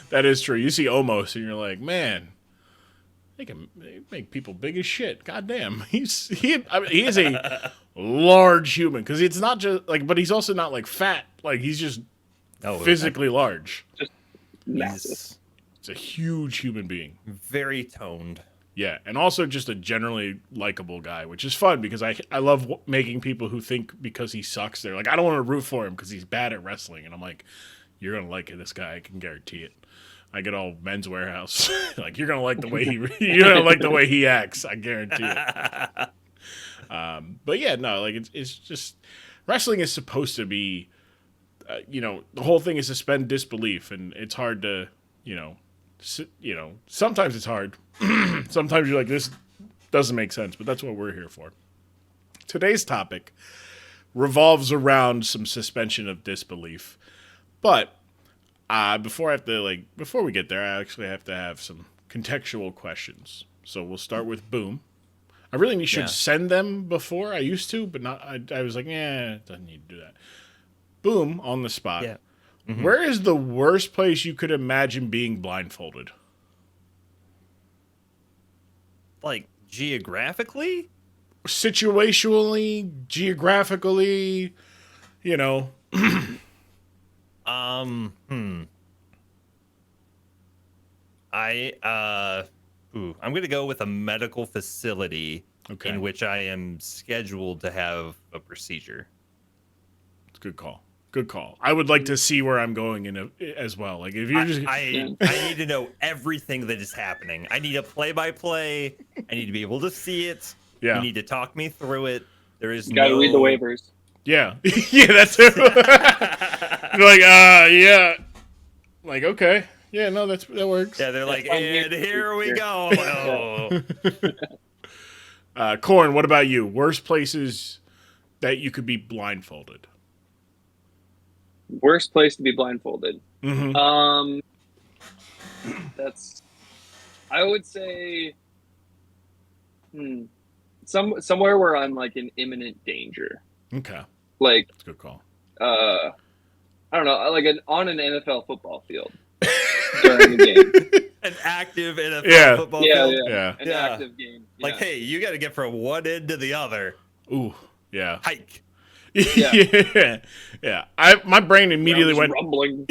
That is true. You see Omos and you're like, man, they can make people big as shit. God damn. He is a large human, because it's not just like, but he's also not like fat. Like, he's just physically large. Just massive. It's a huge human being. Very toned. Yeah, and also just a generally likable guy, which is fun, because I love making people who think because he sucks, they're like, I don't want to root for him because he's bad at wrestling. And I'm like, you're going to like this guy, I can guarantee it. I get all Men's Warehouse. Like, you're going to like the way he acts, I guarantee it. But yeah, no, like it's just, wrestling is supposed to be, the whole thing is suspend disbelief, and it's hard to, sometimes it's hard. Sometimes you're like, this doesn't make sense, but that's what we're here for. Today's topic revolves around some suspension of disbelief. But before we get there, I actually have to have some contextual questions. So we'll start with Boom. I really should send them before. I used to, but not. I was like, it doesn't need to do that. Boom, on the spot. Yeah. Mm-hmm. Where is the worst place you could imagine being blindfolded? Like, geographically? Situationally, geographically, I'm gonna go with a medical facility in which I am scheduled to have a procedure. It's a good call. Good call. I would like to see where I'm going as well. Like, if you're I need to know everything that is happening. I need a play-by-play. I need to be able to see it. Yeah. You need to talk me through it. There is you gotta read the waivers. Yeah. Yeah, that's it. You're like, yeah. Like, okay. Yeah, no, that works. Yeah, they're like, and here we go. Corn, what about you? Worst places that you could be blindfolded? Worst place to be blindfolded. Mm-hmm. I would say, somewhere where I'm like in imminent danger. Okay. Like, that's a good call. I don't know, like on an NFL football field during the game. An active NFL football field. Yeah. An active game. Yeah. Like, hey, you got to get from one end to the other. Ooh, yeah. Hike. Yeah. My brain immediately went rumbling.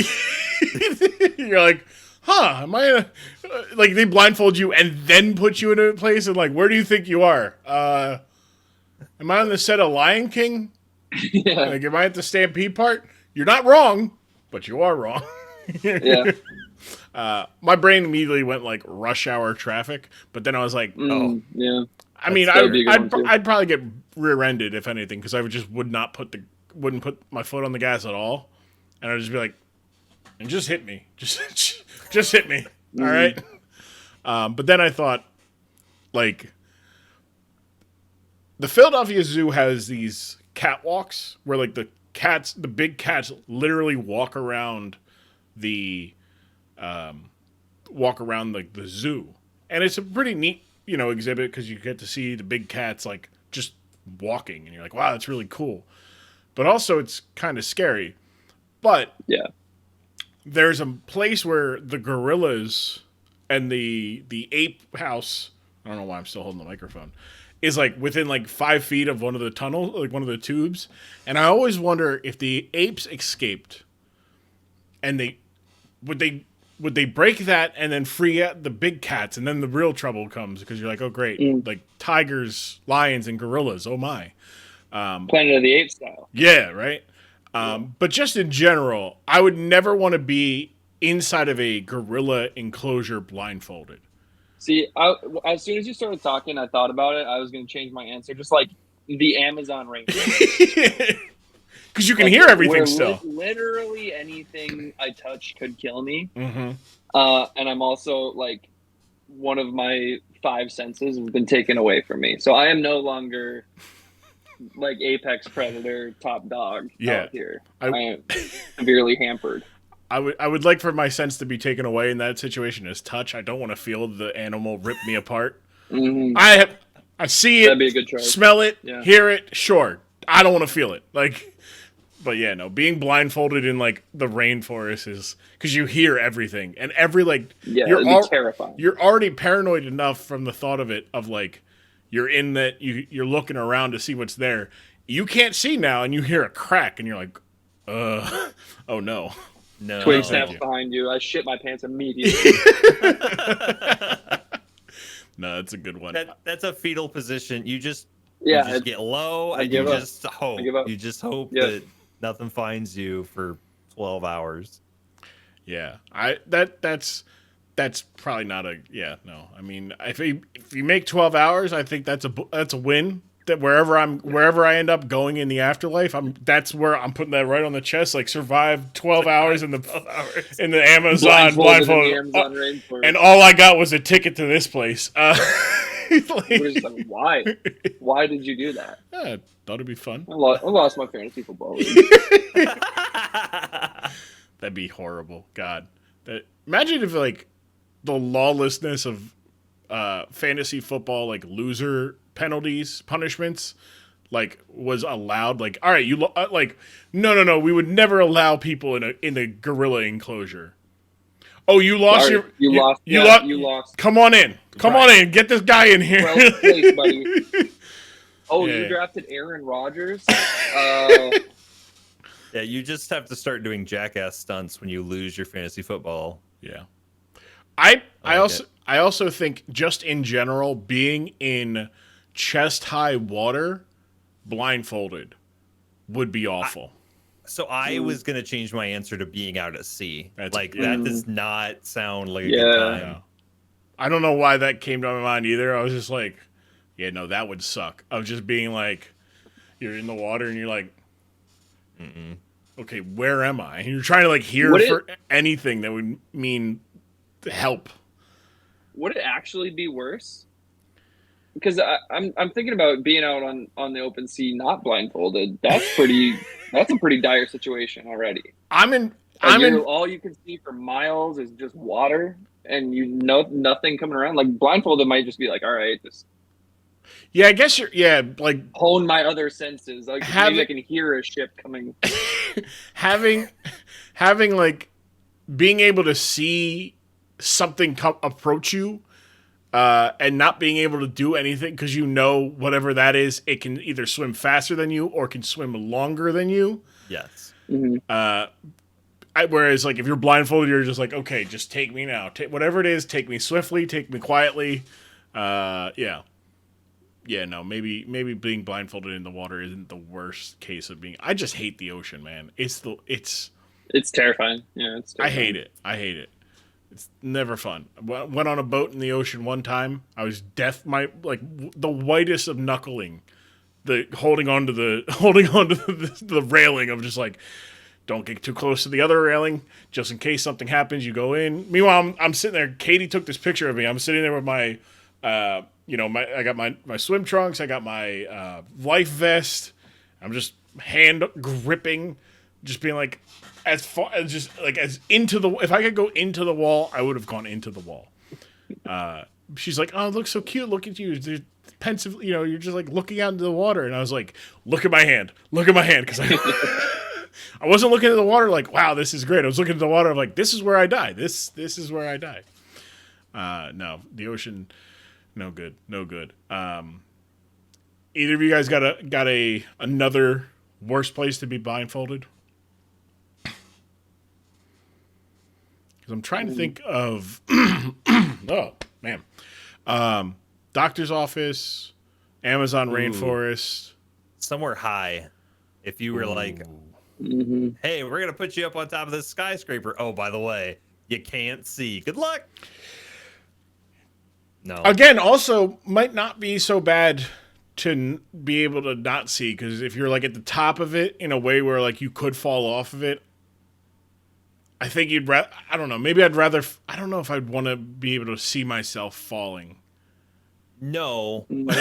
You're like, am I like, they blindfold you and then put you in a place, and like, where do you think you are? Am Am I on the set of Lion King? Yeah. Like, am I at the stampede part? You're not wrong, but you are wrong. Yeah. My brain immediately went like rush hour traffic, but then I was like, Yeah. I mean, That would be a good one, too. I'd probably get rear-ended if anything, because I wouldn't put my foot on the gas at all, and I'd just be like, and just hit me, just hit me, all right. But then I thought, like, the Philadelphia Zoo has these catwalks where like the big cats literally walk around the zoo, and it's a pretty neat exhibit because you get to see the big cats like just walking, and you're like, wow, that's really cool. But also it's kind of scary. But Yeah. there's a place where the gorillas and the ape house, I don't know why I'm still holding the microphone, is like within like 5 feet of one of the tunnels, like one of the tubes. And I always wonder if the apes escaped and would they break that and then free out the big cats, and then the real trouble comes because you're like, oh great, like tigers, lions, and gorillas, oh my. Planet of the Apes style. Yeah, right? But just in general, I would never want to be inside of a gorilla enclosure blindfolded. See, as soon as you started talking, I thought about it. I was going to change my answer, just like the Amazon rainforest. Because you can hear everything still. Literally anything I touch could kill me. Mm-hmm. And I'm also like, one of my 5 senses has been taken away from me. So I am no longer like apex predator top dog out here. I am severely hampered. I would like for my sense to be taken away in that situation as touch. I don't want to feel the animal rip me apart. Mm-hmm. I see it, that'd be a good choice. Smell it, hear it, sure. I don't want to feel it. Like, but yeah, no, being blindfolded in like the rainforest is because you hear everything and every like it'd be terrifying. You're already paranoid enough from the thought of it, of like you're in that you're looking around to see what's there. You can't see now, and you hear a crack, and you're like, oh no. No. Twig snaps behind you. I shit my pants immediately. No, that's a good one. That's a fetal position. You just get low, and you just hope. You just hope that nothing finds you for 12 hours. Yeah, that's probably not a no. I mean, if you make 12 hours, I think that's a win. That wherever I end up going in the afterlife, that's where I'm putting that right on the chest. Like, survive 12 hours in the Amazon blindfold, and all I got was a ticket to this place. We're just like, why? Why did you do that? I thought it'd be fun. I lost my fantasy football league. That'd be horrible. God, imagine if like the lawlessness of fantasy football, like loser punishments, like was allowed. Like, all right, like no, we would never allow people in a gorilla enclosure. Oh, you lost. You lost. Come on in. Come on in. Get this guy in here. Well played, buddy. Oh, you drafted Aaron Rodgers. Yeah, you just have to start doing jackass stunts when you lose your fantasy football. Yeah. I also think just in general, being in chest high water blindfolded would be awful. I was going to change my answer to being out at sea. That does not sound like a good time. Yeah. I don't know why that came to my mind either. I was just like, yeah, no, that would suck. Of just being like, you're in the water and you're like, okay, where am I? And you're trying to like hear for anything that would mean help. Would it actually be worse? Because I'm thinking about being out on the open sea, not blindfolded. That's a pretty dire situation already. All you can see for miles is just water, and nothing coming around. Like, blindfolded might just be like, all right, just. Yeah, I guess like hone my other senses. Like, maybe I can hear a ship coming. having like being able to see something approach you. And not being able to do anything because whatever that is, it can either swim faster than you or can swim longer than you. Yes. Mm-hmm. Whereas, like, if you're blindfolded, you're just like, okay, just take me now. Whatever it is, take me swiftly, take me quietly. Yeah. yeah, no, maybe being blindfolded in the water isn't the worst case of being. I just hate the ocean, man. It's terrifying. Yeah, it's I terrifying. hate it. It's never fun. Went on a boat in the ocean one time. I was deaf. The whitest of knuckling. The holding on to the railing of just like, don't get too close to the other railing, just in case something happens. You go in. Meanwhile, I'm sitting there. Katie took this picture of me. I'm sitting there with my, I got my swim trunks. I got my life vest. I'm just hand gripping, just being like, as far as just like as into the. If I could go into the wall, I would have gone into the wall. She's like, "Oh, it looks so cute. Look at you. There's pensive. You're just like looking out into the water." And I was like, "Look at my hand. Look at my hand," because I wasn't looking at the water like, "Wow, this is great." I was looking at the water like, "This is where I die. This is where I die." No, the ocean, no good, no good. Either of you guys got another worse place to be blindfolded? Because I'm trying to think of, oh man, doctor's office, Amazon rainforest, somewhere high. If you were like, hey, we're gonna put you up on top of this skyscraper. Oh, by the way, you can't see. Good luck. No. Again, also might not be so bad to be able to not see, because if you're like at the top of it in a way where like you could fall off of it, I think you'd rather. I don't know. Maybe I'd rather. I don't know if I'd want to be able to see myself falling. No, but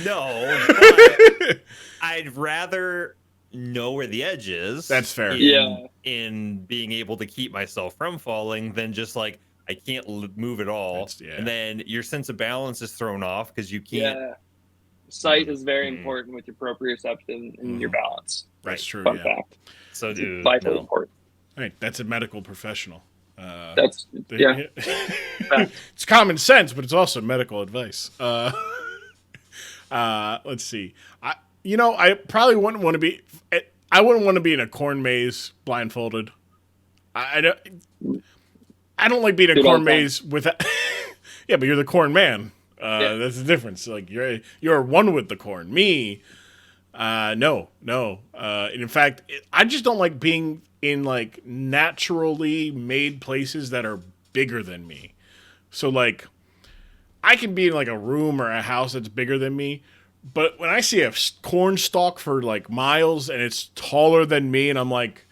no. But I'd rather know where the edge is. That's fair. In being able to keep myself from falling than just like I can't move at all, and then your sense of balance is thrown off because you can't. Yeah. Sight is very important with your proprioception and your balance. That's true. Fun fact. So, dude, vitally important. Right, that's a medical professional. It's common sense, but it's also medical advice. Let's see. I probably wouldn't want to be. I wouldn't want to be in a corn maze blindfolded. I don't like being in a corn maze with. Yeah, but you're the corn man. That's the difference. Like you're one with the corn. Me, no. In fact, I just don't like being in like naturally made places that are bigger than me. So like, I can be in like a room or a house that's bigger than me, but when I see a corn stalk for like miles and it's taller than me, and I'm like,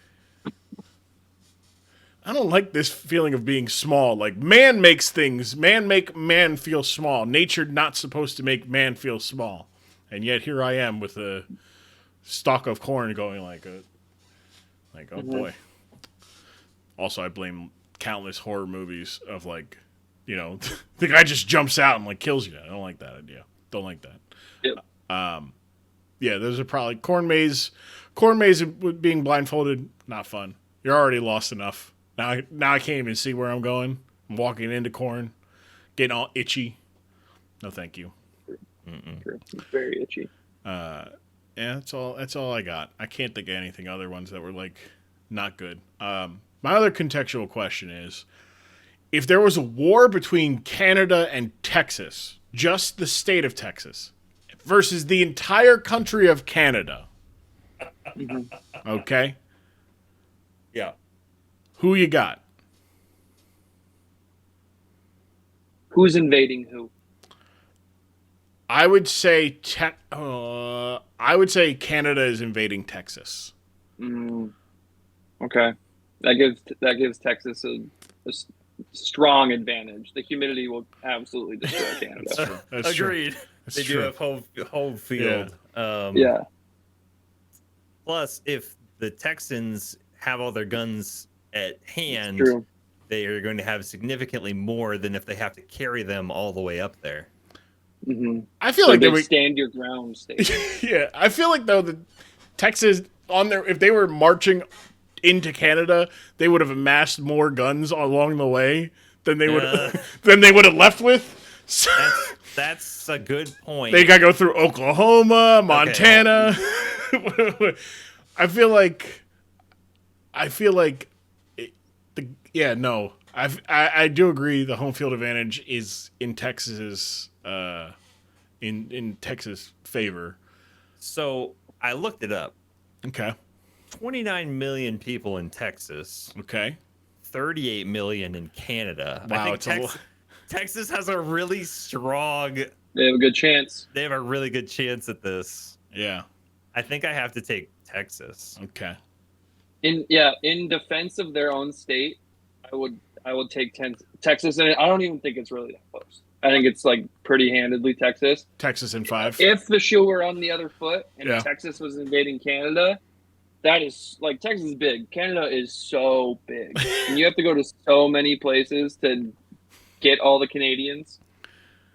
I don't like this feeling of being small. Like man makes things, make man feel small. Nature not supposed to make man feel small, and yet here I am with a stalk of corn going like oh boy. Also, I blame countless horror movies of like, the guy just jumps out and like kills you. I don't like that idea. Don't like that. Yep. Yeah, those are probably corn maze being blindfolded, not fun. You're already lost enough. Now I can't even see where I'm going. I'm walking into corn, getting all itchy. No, thank you. True. Very itchy. Yeah, that's all I got. I can't think of anything other ones that were like not good. My other contextual question is, if there was a war between Canada and Texas, just the state of Texas, versus the entire country of Canada, okay? Yeah. Who you got? Who's invading who? I would say Canada is invading Texas. Okay, that gives Texas a strong advantage. The humidity will absolutely destroy Canada. That's Agreed. True. They do have home field. Yeah. Plus, if the Texans have all their guns at hand, they are going to have significantly more than if they have to carry them all the way up there. I feel like they would stand your ground state. Yeah, I feel like though the Texas if they were marching into Canada, they would have amassed more guns along the way than they would have left with. So, that's a good point. They got to go through Oklahoma, Montana. Okay. I feel like I do agree the home field advantage is in Texas's in Texas' favor. So I looked it up. Okay. 29 million people in Texas. Okay. 38 million in Canada. Wow, I think Texas has a really strong. They have a good chance. They have a really good chance at this. Yeah. I think I have to take Texas. Okay. In defense of their own state, I would take Texas, and I don't even think it's really that close. I think it's like pretty handedly Texas. Texas in 5. If the shoe were on the other foot and Yeah. Texas was invading Canada, that is like Texas is big. Canada is so big, and you have to go to so many places to get all the Canadians.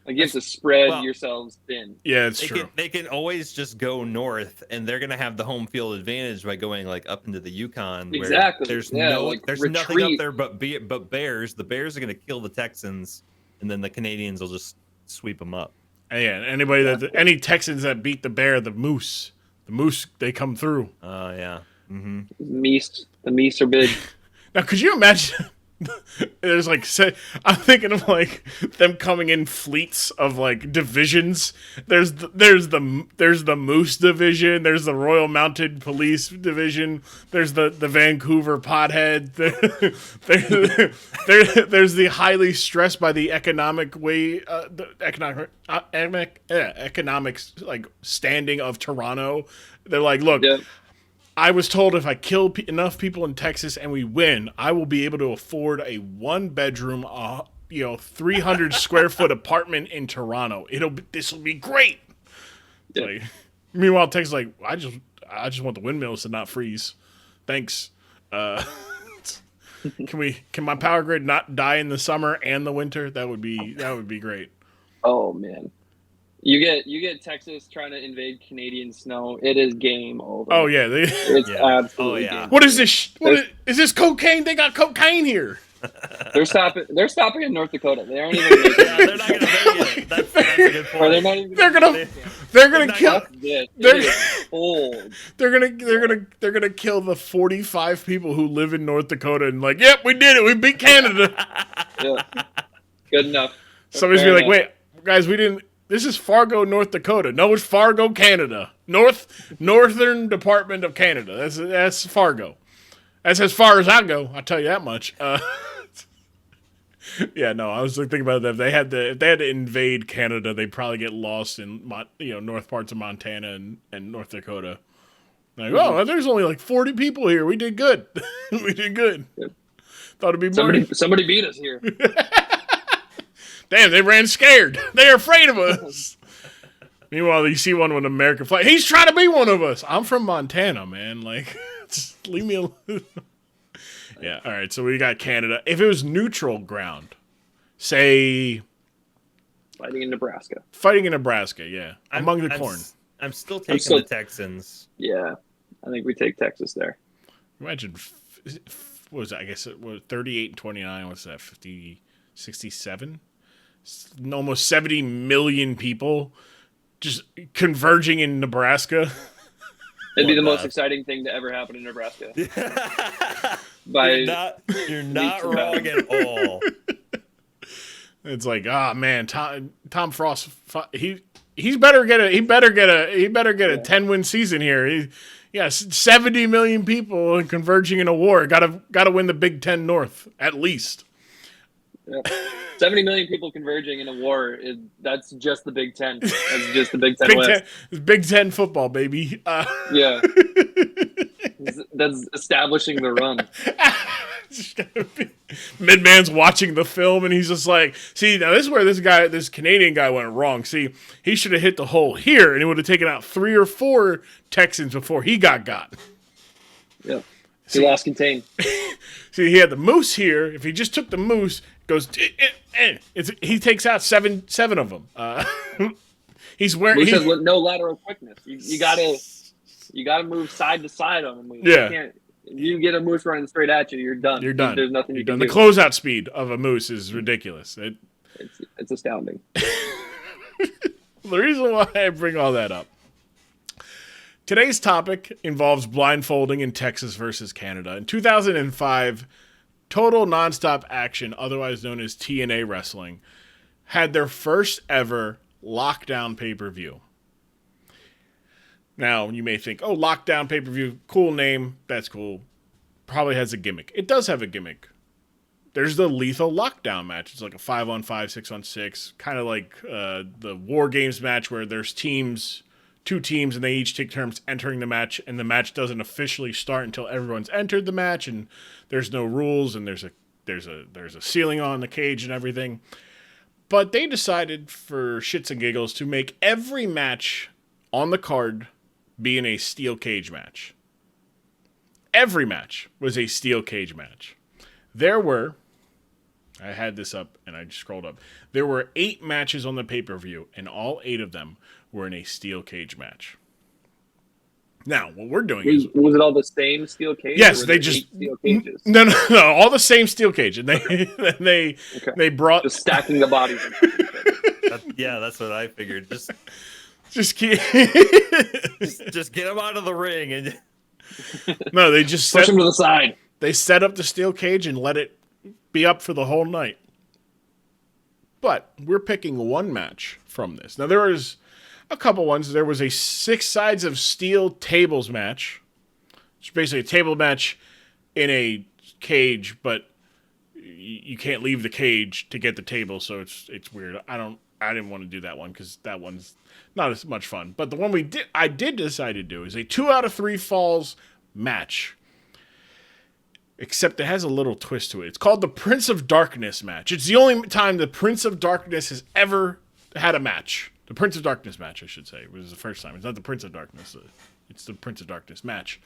Like you have to spread yourselves thin. Yeah, it's true. They can always just go north, and they're gonna have the home field advantage by going like up into the Yukon. Exactly. There's retreat. nothing up there but bears. The bears are gonna kill the Texans, and then the Canadians will just sweep them up. And yeah, any Texans that beat the bear, the moose, they come through. Oh yeah. Mm-hmm. The meese are big. Now, could you imagine? There's like, I'm thinking of like them coming in fleets of like divisions. There's the Moose division. There's the Royal Mounted Police division. There's the Vancouver Pothead. There's the highly stressed by the economics like standing of Toronto. They're like, look. Yeah. I was told if I kill enough people in Texas and we win, I will be able to afford a 1-bedroom, 300 square foot apartment in Toronto. This will be great. Yeah. Like, meanwhile, Texas is like, I just want the windmills to not freeze. Thanks. Can my power grid not die in the summer and the winter? That would be great. Oh man. You get Texas trying to invade Canadian snow. It is game over. Oh yeah, It's absolutely game over. What is this? Is this cocaine? They got cocaine here. They're stopping in North Dakota. They aren't even making it. They're not gonna make it. That's a good point. Or they're not even They're gonna kill. They're gonna kill the 45 people who live in North Dakota and like, yep, we did it. We beat Canada. Yeah. Good enough. Somebody's be like, wait, guys, we didn't. This is Fargo, North Dakota. No, it's Fargo, Canada. Northern Department of Canada. That's Fargo. That's as far as I go. I'll tell you that much. Yeah, no, I was thinking about that. If they had to invade Canada, they'd probably get lost in north parts of Montana and North Dakota. Like, oh, there's only like 40 people here. We did good. We did good. Thought it'd be more. Somebody beat us here. Damn, they ran scared. They're afraid of us. Meanwhile, you see one with an American flag. He's trying to be one of us. I'm from Montana, man. Like, just leave me alone. Yeah, all right, so we got Canada. If it was neutral ground, say... Fighting in Nebraska, yeah. Among the corn. I'm still taking the Texans. Yeah, I think we take Texas there. Imagine, what was that? I guess it was 38 and 29. What's that, 50, 67? Almost 70 million people just converging in Nebraska. It'd be the most exciting thing to ever happen in Nebraska. You're not wrong at all. It's like, man, Tom Frost, he better get a 10-win season here. 70 million people converging in a war. Got to win the Big Ten North at least. Yeah. 70 million people converging in a war. That's just the Big Ten. That's just the Big Ten West. Big Ten football, baby. Yeah. That's establishing the run. Midman's watching the film and he's just like, see, now this is where this Canadian guy went wrong. See, he should have hit the hole here and it would have taken out 3 or 4 Texans before he got. Yeah. He lost contain. See, he had the moose here. If he just took the moose, goes, he takes out seven of them. He's wearing. Moose has no lateral quickness. You gotta move side to side on a moose. Yeah. You get a moose running straight at you, you're done. You're done. There's nothing you can do. The closeout speed of a moose is ridiculous. It's astounding. The reason why I bring all that up. Today's topic involves blindfolding in Texas versus Canada. In 2005, Total Nonstop Action, otherwise known as TNA Wrestling, had their first ever Lockdown pay-per-view. Now, you may think, oh, Lockdown pay-per-view, cool name, that's cool. Probably has a gimmick. It does have a gimmick. There's the Lethal Lockdown match. It's like a 5-on-5, 6-on-6, kind of like the War Games match where there's two teams, and they each take turns entering the match, and the match doesn't officially start until everyone's entered the match, and there's no rules, and there's a ceiling on the cage and everything. But they decided, for shits and giggles, to make every match on the card be in a steel cage match. Every match was a steel cage match. I had this up and I just scrolled up. There were 8 matches on the pay-per-view, and all 8 of them were in a steel cage match. Now, what we're doing was it all the same steel cage? Yes, they just steel cages? No, all the same steel cage, and they brought just stacking the bodies. Yeah, that's what I figured. Just keep just get them out of the ring and no, they just push them to the side. They set up the steel cage and let it be up for the whole night. But we're picking one match from this. Now, there was a couple ones. There was a 6 sides of steel tables match. It's basically a table match in a cage, but you can't leave the cage to get the table, so it's weird. I didn't want to do that one because that one's not as much fun. But the one I did decide to do is a 2 out of 3 falls match. Except it has a little twist to it. It's called the Prince of Darkness match. It's the only time the Prince of Darkness has ever had a match. The Prince of Darkness match, I should say. It was the first time. It's not the Prince of Darkness. It's the Prince of Darkness match.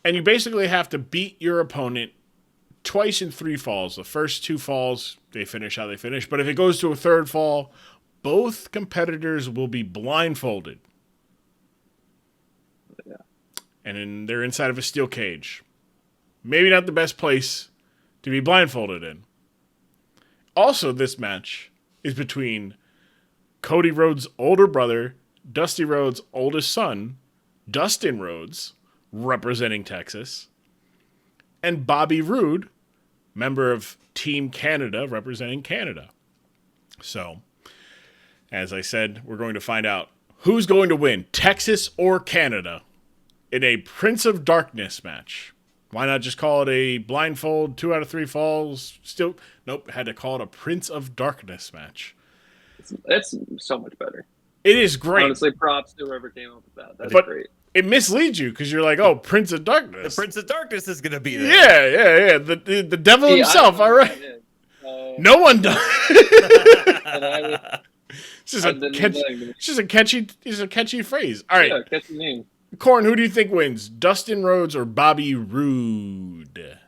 And you basically have to beat your opponent twice in 3 falls. The first 2 falls, they finish how they finish. But if it goes to a 3rd fall, both competitors will be blindfolded. Yeah. And then they're inside of a steel cage. Maybe not the best place to be blindfolded in. Also, this match is between Cody Rhodes' older brother, Dusty Rhodes' oldest son, Dustin Rhodes, representing Texas, and Bobby Roode, member of Team Canada, representing Canada. So, as I said, we're going to find out who's going to win, Texas or Canada, in a Prince of Darkness match. Why not just call it a blindfold, 2 out of 3 falls? Still, nope, had to call it a Prince of Darkness match. It's so much better. It is great. Honestly, props to whoever came up with that. That's great. It misleads you because you're like, oh, Prince of Darkness. the Prince of Darkness is going to be there. Yeah. The devil himself, all right. No one does. It's just a catchy phrase. All right. Yeah, catchy name. Corn, who do you think wins? Dustin Rhodes or Bobby Roode?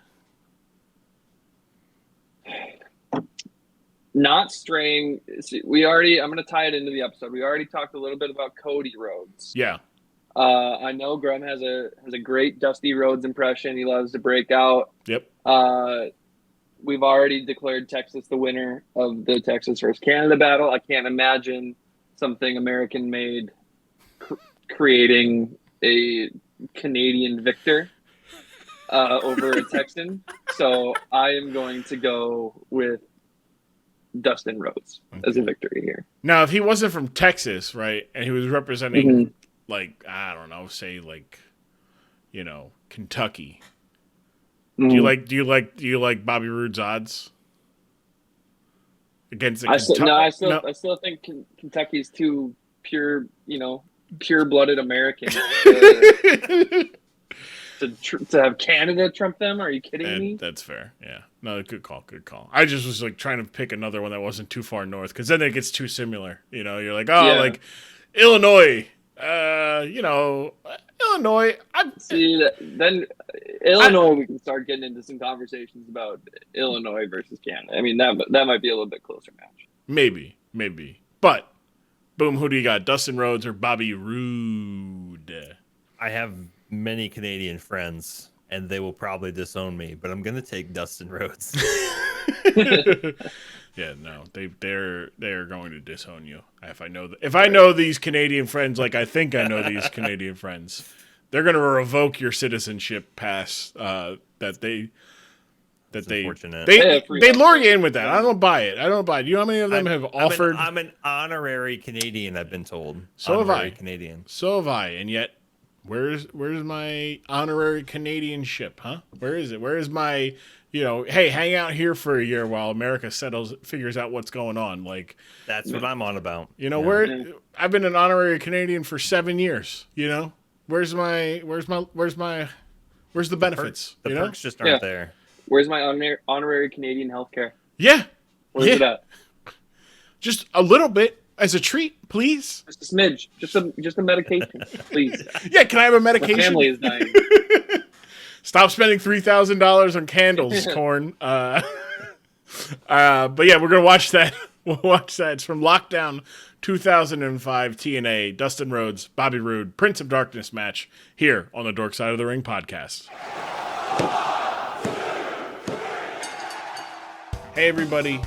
Not straying. I'm going to tie it into the episode. We already talked a little bit about Cody Rhodes. Yeah. I know Grumm has a great Dusty Rhodes impression. He loves to break out. Yep. We've already declared Texas the winner of the Texas versus Canada battle. I can't imagine something American made creating a Canadian victor over a Texan. So I am going to go with Dustin Rhodes as a victory here. Now, if he wasn't from Texas, right, and he was representing, like, I don't know, say like, Kentucky. Do you like Bobby Roode's odds against the Kentucky? I still think Kentucky's too pure, pure-blooded American to have Canada trump them. Are you kidding me? That's fair. Yeah. No, good call. I just was like trying to pick another one that wasn't too far north because then it gets too similar. You're like, like Illinois. Illinois. Then Illinois, we can start getting into some conversations about Illinois versus Canada. I mean, that might be a little bit closer match. Maybe. But, boom, who do you got? Dustin Rhodes or Bobby Roode? I have many Canadian friends, and they will probably disown me, but I'm going to take Dustin Rhodes. Yeah, no, they're going to disown you. If I know these Canadian friends like I think I know these Canadian friends, they're going to revoke your citizenship pass that that It's they unfortunate. they lure you in with that. I don't buy it. Do you know how many of them have offered? I'm an honorary Canadian. I've been told. So have I. Canadian. So have I. And yet, where's my honorary Canadian ship? Huh? Where is it? Where is my? Hey, hang out here for a year while America figures out what's going on. Like that's what I'm on about. Where I've been an honorary Canadian for 7 years. Where's the benefits? The perks just aren't there. Where's my honorary Canadian healthcare? Yeah. Where's it at? Just a little bit as a treat, please. Just a smidge. Just a medication, please. Yeah, can I have a medication? My family is dying. Stop spending $3,000 on candles, Corn. But yeah, we're gonna watch that. We'll watch that. It's from Lockdown 2005 TNA. Dustin Rhodes, Bobby Roode, Prince of Darkness match here on the Dork Side of the Ring podcast. Hey everybody,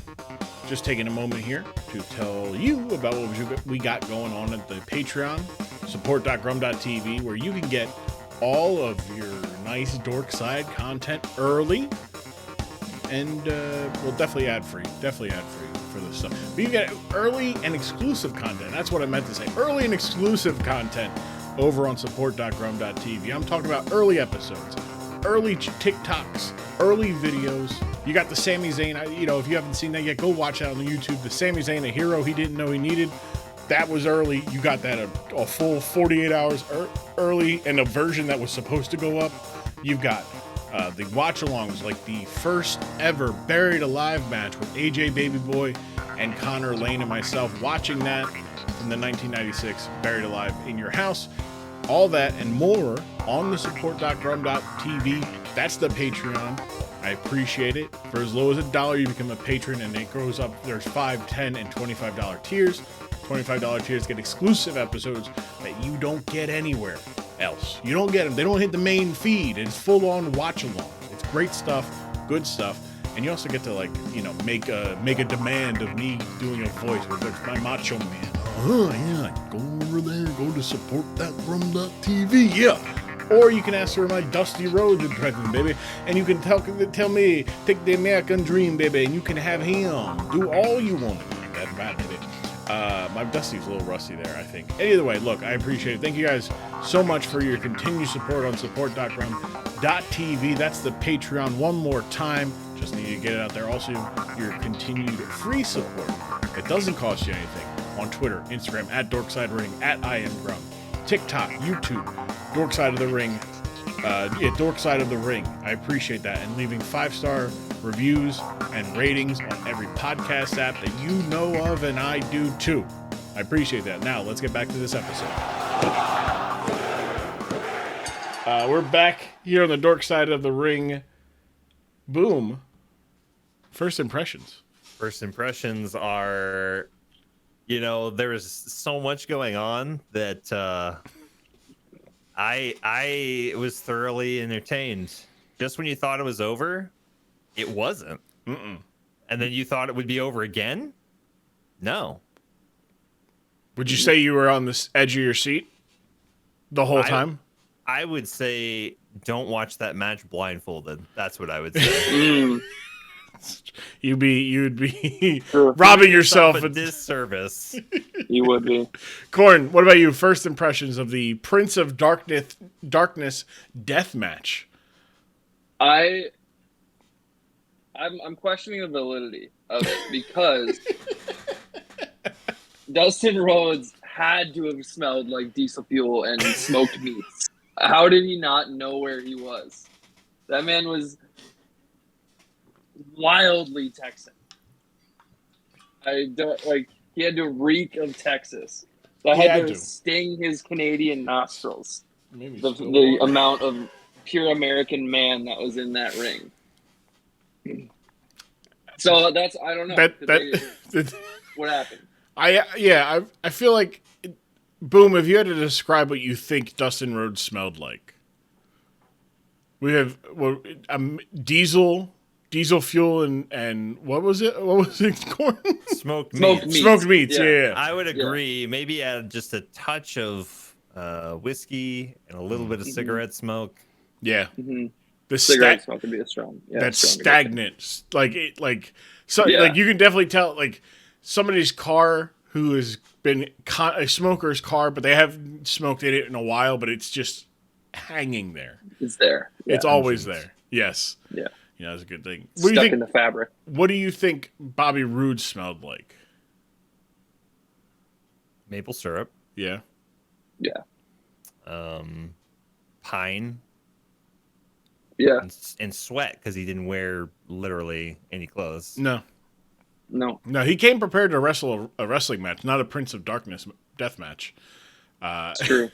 just taking a moment here to tell you about what we got going on at the Patreon, support.grumm.tv, where you can get all of your nice Dork Side content early and definitely ad free for this stuff. But you get early and exclusive content. That's what I meant to say. Early and exclusive content over on support.grumm.tv. I'm talking about early episodes, early TikToks, early videos. You got the Sami Zayn, if you haven't seen that yet, go watch that on YouTube. The Sami Zayn, a hero he didn't know he needed. That was early. You got that a full 48 hours early, and a version that was supposed to go up. You've got the watch-alongs, like the first ever Buried Alive match with AJ Babyboy and Connor Lane and myself, watching that from the 1996 Buried Alive in your house. All that and more on the support.grumm.tv. That's the Patreon. I appreciate it. For as low as $1, you become a patron, and it goes up. There's $5, $10, and $25 tiers. $25 tiers get exclusive episodes that you don't get anywhere else. You don't get them. They don't hit the main feed. It's full-on watch-along. It's great stuff, good stuff, and you also get to make a demand of me doing a voice with my macho man. Oh yeah, go over there, go to support.grumm.tv. Yeah. Or you can ask for my Dusty Rhodes impression, baby, and you can tell me, take the American dream, baby, and you can have him do all you want to do. That's right, baby. My Dusty's a little rusty there, I think. Either way, look, I appreciate it. Thank you guys so much for your continued support on support.grumm.tv. That's the Patreon. One more time. Just need to get it out there. Also, your continued free support. It doesn't cost you anything. On Twitter, Instagram, at DorksideRing, at IamGrumm, TikTok, YouTube, Dorkside of the Ring. Dorkside of the Ring. I appreciate that. And leaving 5-star reviews and ratings on every podcast app that you know of, and I do too. I appreciate that. Now, let's get back to this episode. We're back here on the Dork Side of the Ring. Boom. First impressions. First impressions are, there is so much going on that I was thoroughly entertained. Just when you thought it was over, it wasn't. Mm-mm. And then you thought it would be over again? No. Would you say you were on the edge of your seat the whole time? I would say don't watch that match blindfolded. That's what I would say. You'd be robbing yourself a disservice. You would be. Corn, what about you? First impressions of the Prince of Darkness death match. I'm questioning the validity of it because Dustin Rhodes had to have smelled like diesel fuel and smoked meats. How did he not know where he was? That man was wildly Texan. He had to reek of Texas. That had to sting his Canadian nostrils. The amount of pure American man that was in that ring. So that's, I don't know. What happened? I feel like, Boom, if you had to describe what you think Dustin Rhodes smelled like, we have diesel fuel and what was it? Corn? Smoked meats. Smoked meats. Yeah. I would agree. Yeah. Maybe add just a touch of whiskey and a little bit of cigarette smoke. Yeah. Mm-hmm. The cigarette smoke would be a strong. Yeah, that's strong stagnant. Like Yeah. like you can definitely tell like somebody's car who has been a smoker's car, but they haven't smoked in it in a while, but it's just hanging there. It's there. Yeah. It's always there. Yes. Yeah. Yeah, that's a good thing. Stuck in the fabric. What do you think Bobby Roode smelled like? Maple syrup. Yeah. Yeah. Pine. Yeah. And sweat because he didn't wear literally any clothes. No. No. He came prepared to wrestle a wrestling match, not a Prince of Darkness death match. It's true.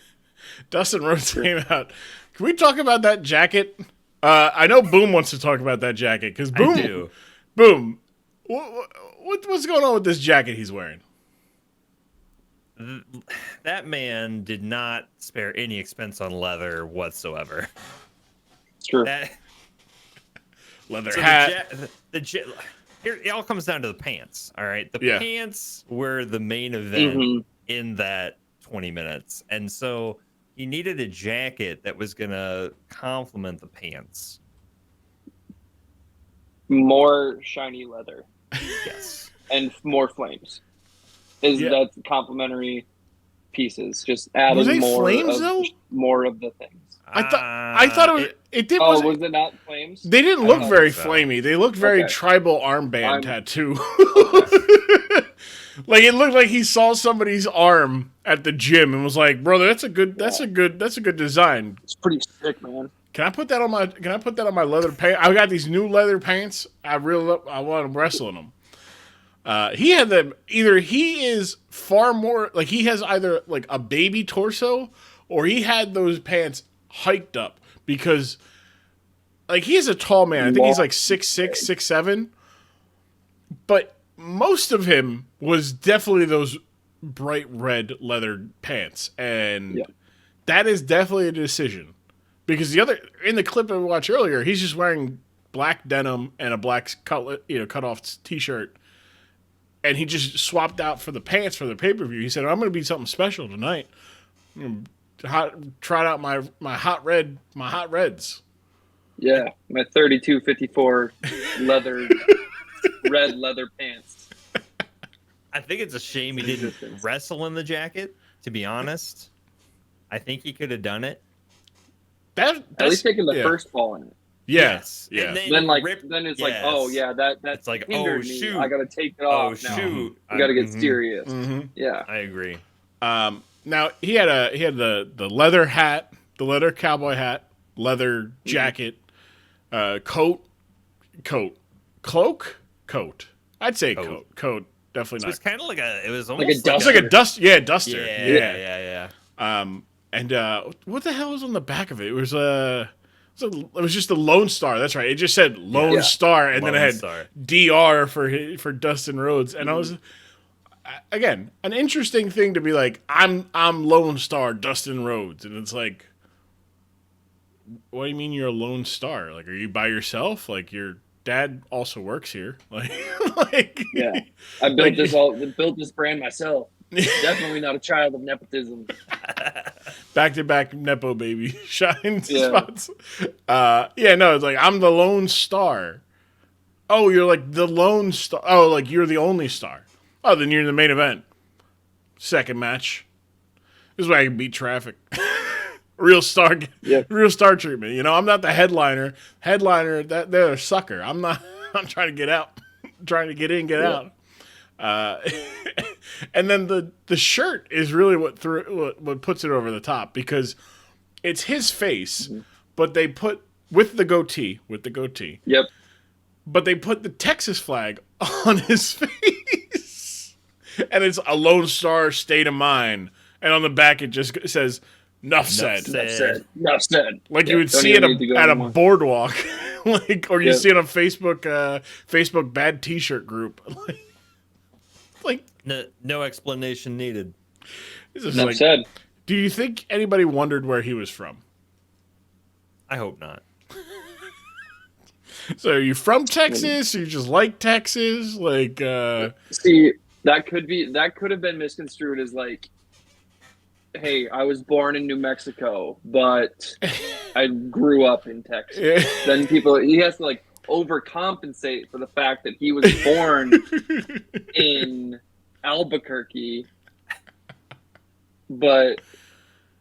Dustin Rhodes came out. Can we talk about that jacket? I know Boom wants to talk about that jacket because Boom. What's going on with this jacket he's wearing? That man did not spare any expense on leather whatsoever. It's true. Leather hat. Here, it all comes down to the pants. All right, the pants were the main event in that 20 minutes, and so he needed a jacket that was gonna complement the pants. More shiny leather. Yes, and more flames. That's complementary pieces. Just adding Was they flames, more of the things. I thought it did. Oh, was it not flames? They didn't look very flamey. They looked very tribal armband tattoo. Like it looked like he saw somebody's arm at the gym and was like, "Brother, that's a good design." It's pretty sick, man. Can I put that on my leather pants? I got these new leather pants. I want them wrestling them. He had them. Either he is far more like he has either like a baby torso, or he had those pants hiked up because, like, he is a tall man. I think he's like 6'6", 6'7", but most of him was definitely those bright red leather pants, and that is definitely a decision because in the clip that we watched earlier, he's just wearing black denim and a black cut off t-shirt. And he just swapped out for the pants for the pay-per-view. He said, "I'm going to be something special tonight. I'm gonna try out my hot reds." Yeah, my 3254 red leather pants. I think it's a shame he didn't wrestle in the jacket. To be honest, I think he could have done it. At least taking the first fall in it. Yes. Yeah. And then it's like, oh yeah, that's like, oh shoot, I gotta take it off. Oh shoot, we gotta get serious. Mm-hmm. Yeah, I agree. Now he had the leather hat, the leather cowboy hat, leather jacket, coat, cloak, coat. I'd say coat. Definitely not. It was kind of like it was almost like a duster. It's like a duster. Yeah. And what the hell was on the back of it? It was just the Lone Star. That's right. It just said Lone Star, and then it had DR for Dustin Rhodes. And I was, again, an interesting thing to be like, I'm Lone Star Dustin Rhodes, and it's like, what do you mean you're a Lone Star? Like, are you by yourself? Like, your dad also works here. Like yeah, I built this brand myself. Definitely not a child of nepotism. Back-to-back Nepo baby shine spots. It's like, I'm the Lone Star. Oh, you're like the Lone Star. Oh, like you're the only star. Oh, then you're in the main event. Second match. This is why I can beat traffic. Real star treatment. You know, I'm not the headliner. They're a sucker. I'm trying to get out. I'm trying to get in, get out. And then the shirt is really what puts it over the top because it's his face, but they put with the goatee. Yep. But they put the Texas flag on his face, and it's a Lone Star state of mind, and on the back it just says "Nuff said." Enough said. Like you would see it at a boardwalk, or you see it on Facebook bad T-shirt group. Like no explanation needed. Enough said. Do you think anybody wondered where he was from? I hope not. So are you from Texas? Or you just like Texas? Like see, that could have been misconstrued as like, hey, I was born in New Mexico, but I grew up in Texas. Yeah. Then he has to like overcompensate for the fact that he was born in Albuquerque, but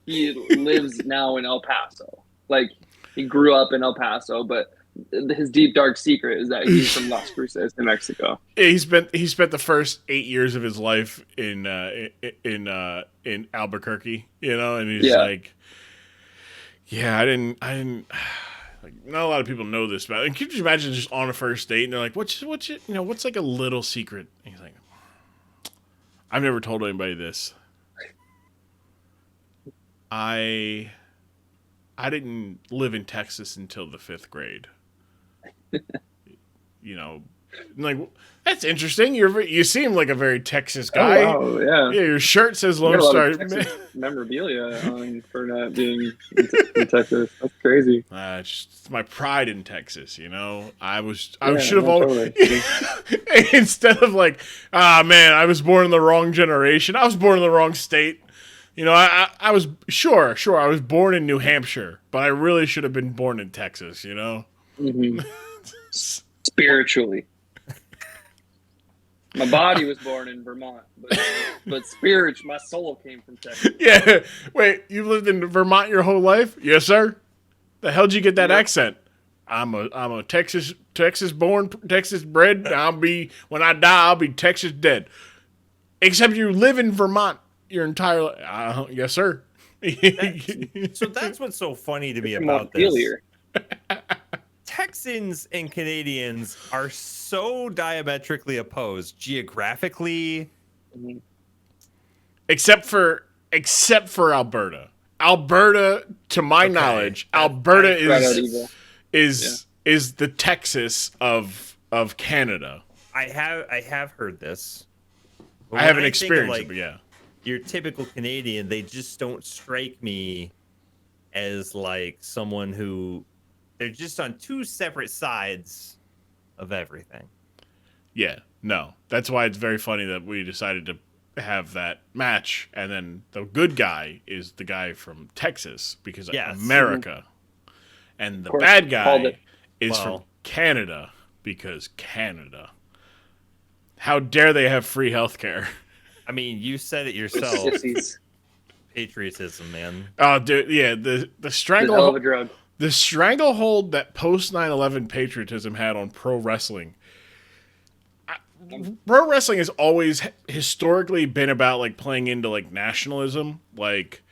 he lives now in El Paso. Like, he grew up in El Paso, but his deep dark secret is that he's from Las Cruces, New Mexico. He spent the first 8 years of his life in Albuquerque, you know, and he's like, yeah, I didn't like, not a lot of people know this about it. And could you imagine just on a first date and they're like, what's like a little secret? And he's like, I've never told anybody this. I didn't live in Texas until the 5th grade. You know, like, that's interesting. You seem like a very Texas guy. Oh, wow, yeah. Your shirt says Lone Star. Memorabilia for not being in Texas. That's crazy. It's my pride in Texas. You know, I should have totally. instead of like, man, I was born in the wrong generation. I was born in the wrong state. You know, I was sure I was born in New Hampshire, but I really should have been born in Texas. You know. Mm-hmm. Spiritually, my body was born in Vermont, but my soul came from Texas. Yeah. Wait, you lived in Vermont your whole life? Yes, sir. The hell did you get that accent? I'm a Texas born, Texas bred. When I die, I'll be Texas dead. Except you live in Vermont your entire life. Yes, sir. So that's what's so funny to me about this. Texans and Canadians are so diametrically opposed geographically, except for Alberta. Alberta, to my knowledge, Alberta is the Texas of Canada. I have heard this. I haven't experienced it, but yeah. Your typical Canadian, they just don't strike me as like someone who. They're just on two separate sides of everything. Yeah, no. That's why it's very funny that we decided to have that match, and then the good guy is the guy from Texas, because of America. And the bad guy is from Canada, because Canada. How dare they have free healthcare? I mean, you said it yourself. Patriotism, man. Oh, dude, yeah, the stranglehold. Hell of a drug. The stranglehold that post 9/11 patriotism had on pro wrestling. Pro wrestling has always historically been about like playing into like nationalism. Like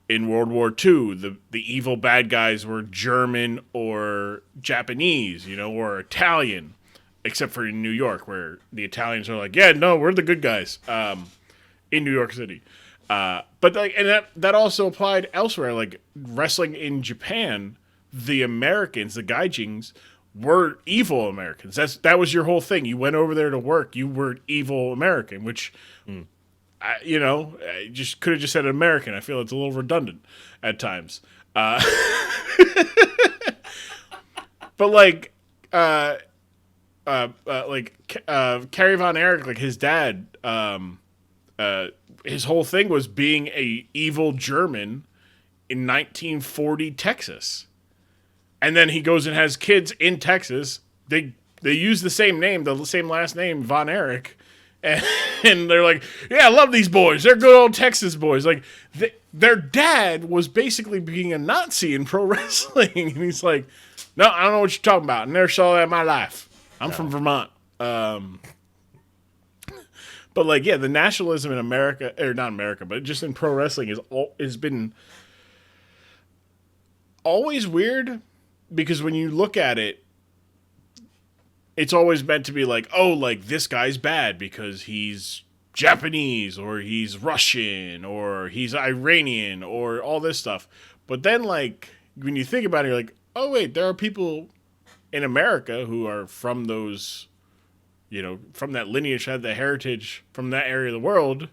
in World War II, the evil bad guys were German or Japanese, you know, or Italian, except for in New York, where the Italians are like, yeah, no, we're the good guys in New York City. But like, and that also applied elsewhere. Like wrestling in Japan, the Americans, the gaijins, were evil Americans. That was your whole thing. You went over there to work. You were evil American, which, I just could have just said American. I feel it's a little redundant at times. But like, Kerry Von Erich, like his dad, his whole thing was being a evil German in 1940 Texas. And then he goes and has kids in Texas. They use the same name, the same last name, Von Erich. And they're like, yeah, I love these boys. They're good old Texas boys. Like, their dad was basically being a Nazi in pro wrestling. And he's like, no, I don't know what you're talking about. I never saw that in my life. I'm from Vermont. But like, yeah, the nationalism in America, or not America, but just in pro wrestling has been always weird, because when you look at it, it's always meant to be like, oh, like this guy's bad because he's Japanese or he's Russian or he's Iranian or all this stuff. But then like when you think about it, you're like, oh wait, there are people in America who are from those, you know, from that lineage, had the heritage from that area of the world,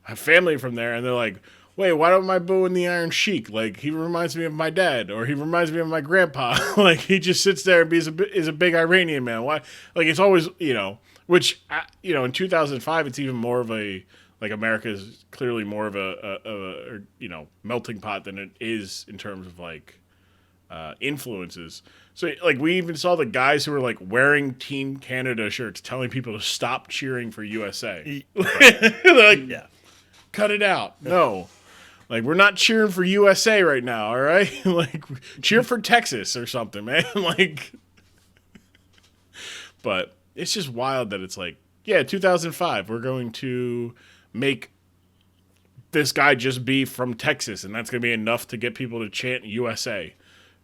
have family from there, and they're like, wait, why don't I boo in the Iron Sheik? Like, he reminds me of my dad, or he reminds me of my grandpa. Like, he just sits there and is a big Iranian man. Why? Like, it's always, you know, which, you know, in 2005, it's even more of a, like, America is clearly more of a you know, melting pot than it is in terms of, like, influences. So like we even saw the guys who were like wearing Team Canada shirts, telling people to stop cheering for USA. They're like, Yeah. cut it out. No. Like, we're not cheering for USA right now, all right? Like, cheer for Texas or something, man. Like, but it's just wild that it's like, yeah, 2005, we're going to make this guy just be from Texas, and that's going to be enough to get people to chant USA.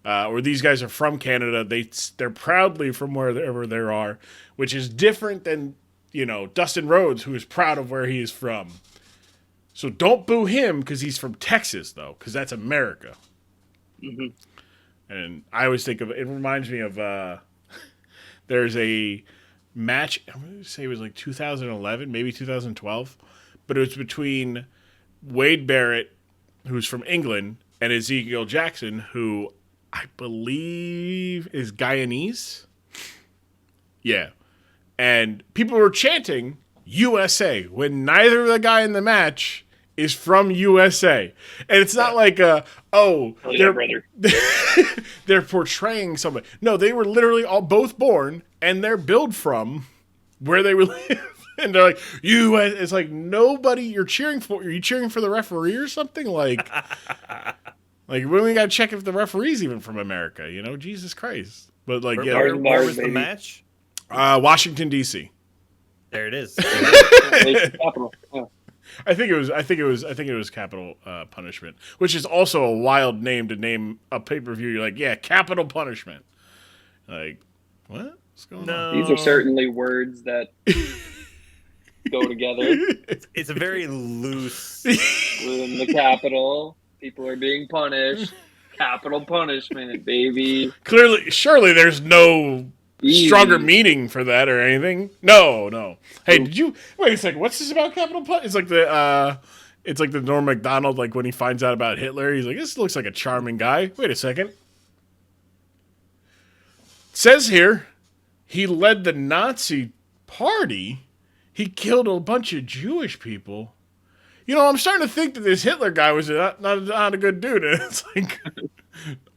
Or these guys are from Canada. They're proudly from wherever they are, which is different than, you know, Dustin Rhodes, who is proud of where he is from. So don't boo him because he's from Texas, though, because that's America. Mm-hmm. And I always think of it reminds me of there's a match, I'm going to say it was like 2011, maybe 2012, but it was between Wade Barrett, who's from England, and Ezekiel Jackson, who I believe is Guyanese. Yeah. And people were chanting USA when neither of the guy in the match is from USA. And it's not like they're portraying somebody. No, they were literally both born and they're billed from where they live. And they're like, US. It's like nobody you're cheering for. Are you cheering for the referee or something? Like we only got to check if the referee's even from America, you know? Jesus Christ. But like, where was the match? Washington, D.C. There it is. Capital. Yeah. I think it was Capital Punishment, which is also a wild name to name a pay-per-view. You're like, yeah, Capital Punishment. Like, what? What's going on? These are certainly words that go together. It's a very loose. Within the capital, people are being punished. Capital punishment, baby. Surely there's no stronger meaning for that or anything. No. Hey, did you wait a second? What's this about capital punishment? It's like the Norm Macdonald, like when he finds out about Hitler, he's like, this looks like a charming guy. Wait a second. It says here, he led the Nazi party. He killed a bunch of Jewish people. You know, I'm starting to think that this Hitler guy was not a good dude. And it's like,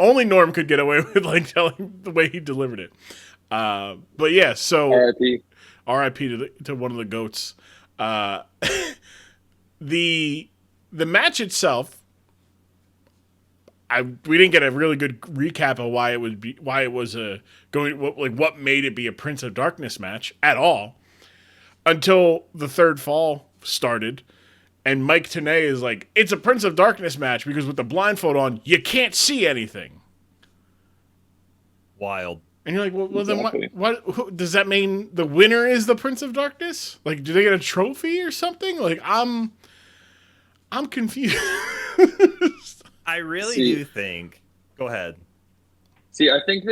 only Norm could get away with like telling the way he delivered it. But yeah, so R.I.P. to one of the goats. The match itself, we didn't get a really good recap of what made it be a Prince of Darkness match at all until the third fall started. And Mike Tenay is like, it's a Prince of Darkness match because with the blindfold on, you can't see anything. Wild. And you're like, well exactly. Then what does that mean? The winner is the Prince of Darkness? Like, do they get a trophy or something? Like, I'm confused. I really do think. Go ahead. See, I think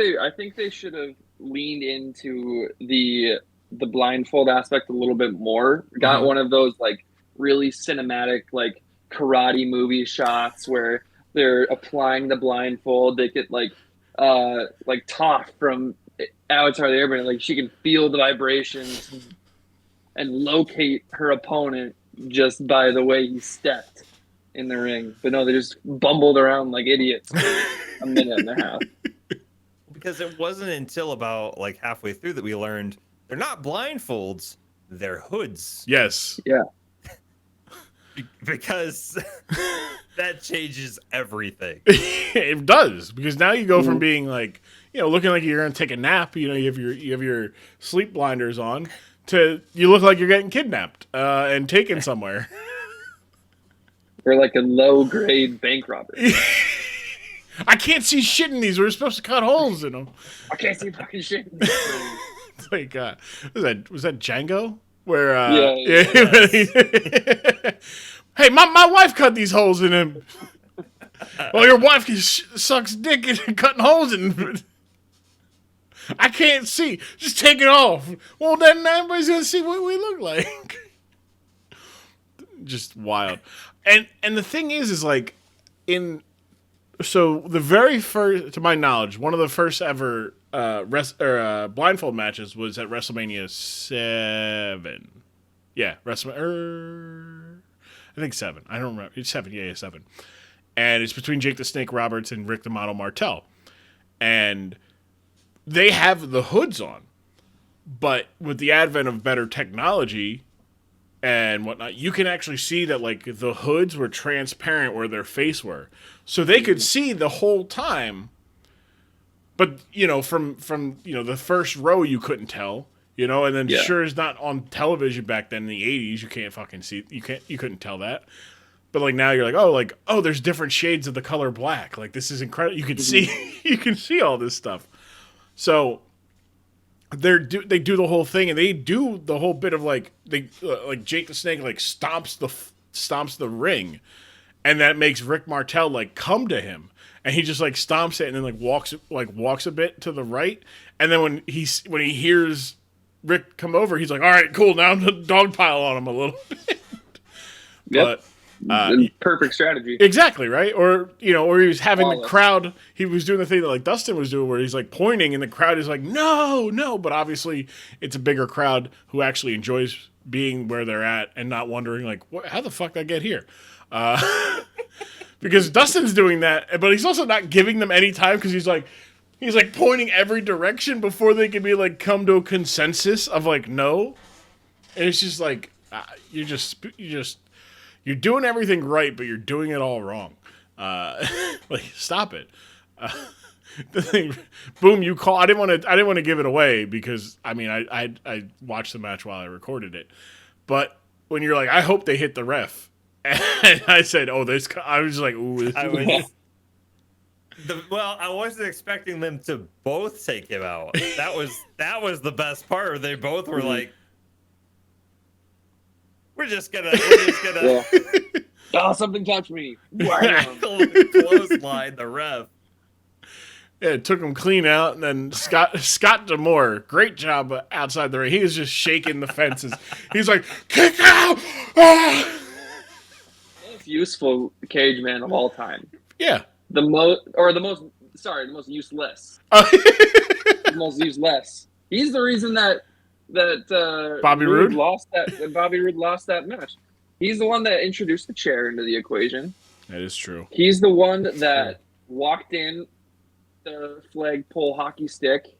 they should have leaned into the blindfold aspect a little bit more. Got one of those like really cinematic like karate movie shots where they're applying the blindfold. They get like Toph from Avatar the Airbender, like she can feel the vibrations and locate her opponent just by the way he stepped in the ring. But no, they just bumbled around like idiots for a minute and a half. Because it wasn't until about like halfway through that we learned they're not blindfolds, they're hoods. Yes. Yeah. Because that changes everything. It does, because now you go from being like, you know, looking like you're going to take a nap, you know, you have your sleep blinders on, to you look like you're getting kidnapped and taken somewhere. Or like a low-grade bank robbery. I can't see shit in these. We're supposed to cut holes in them. I can't see fucking shit in these. It's like, was that Django? Where, hey, my wife cut these holes in him. Well, your wife sucks dick and cutting holes in him. I can't see. Just take it off. Well, then everybody's going to see what we look like. Just wild. And the thing is like, so the very first, to my knowledge, one of the first ever blindfold matches was at WrestleMania 7. Yeah, I think 7. I don't remember. It's 7. Yeah, 7. And it's between Jake the Snake Roberts and Rick the Model Martel. and they have the hoods on. But with the advent of better technology and whatnot, you can actually see that like the hoods were transparent where their face were, so they could see the whole time. But from the first row you couldn't tell, and then sure as not on television back then in the 80s you can't fucking see, you couldn't tell that. But like now you're like, oh, there's different shades of the color black. Like this is incredible. You can see you can see all this stuff. So they do the whole thing, and they do the whole bit of like like Jake the Snake like stomps the ring, and that makes Rick Martel like come to him, and he just like stomps it and then like walks a bit to the right, and then when he hears Rick come over, he's like, all right, cool, now I'm gonna dogpile on him a little bit. Yep. Perfect strategy. Exactly, right? Or he was having the crowd, he was doing the thing that like Dustin was doing where he's like pointing and the crowd is like, no, but obviously it's a bigger crowd who actually enjoys being where they're at and not wondering like, how the fuck did I get here? Because Dustin's doing that, but he's also not giving them any time because he's like pointing every direction before they can be like come to a consensus of like no. And it's just like you're doing everything right, but you're doing it all wrong. Like, stop it. The thing, Boom, you call. I didn't want to give it away because I watched the match while I recorded it. But when you're like, I hope they hit the ref, and I said, oh, I was like, ooh. I wasn't expecting them to both take him out. That was the best part. They both were like, We're just gonna oh, something touched me. Clothesline the ref. Yeah, it took him clean out, and then Scott D'Amore, great job outside the ring. He was just shaking the fences. He's like, kick out! Ah! Most useful cage man of all time. Yeah. The most useless. The most useless. He's the reason that Bobby Roode lost that match. He's the one that introduced the chair into the equation. That is true. He's the one that walked in the flagpole hockey stick,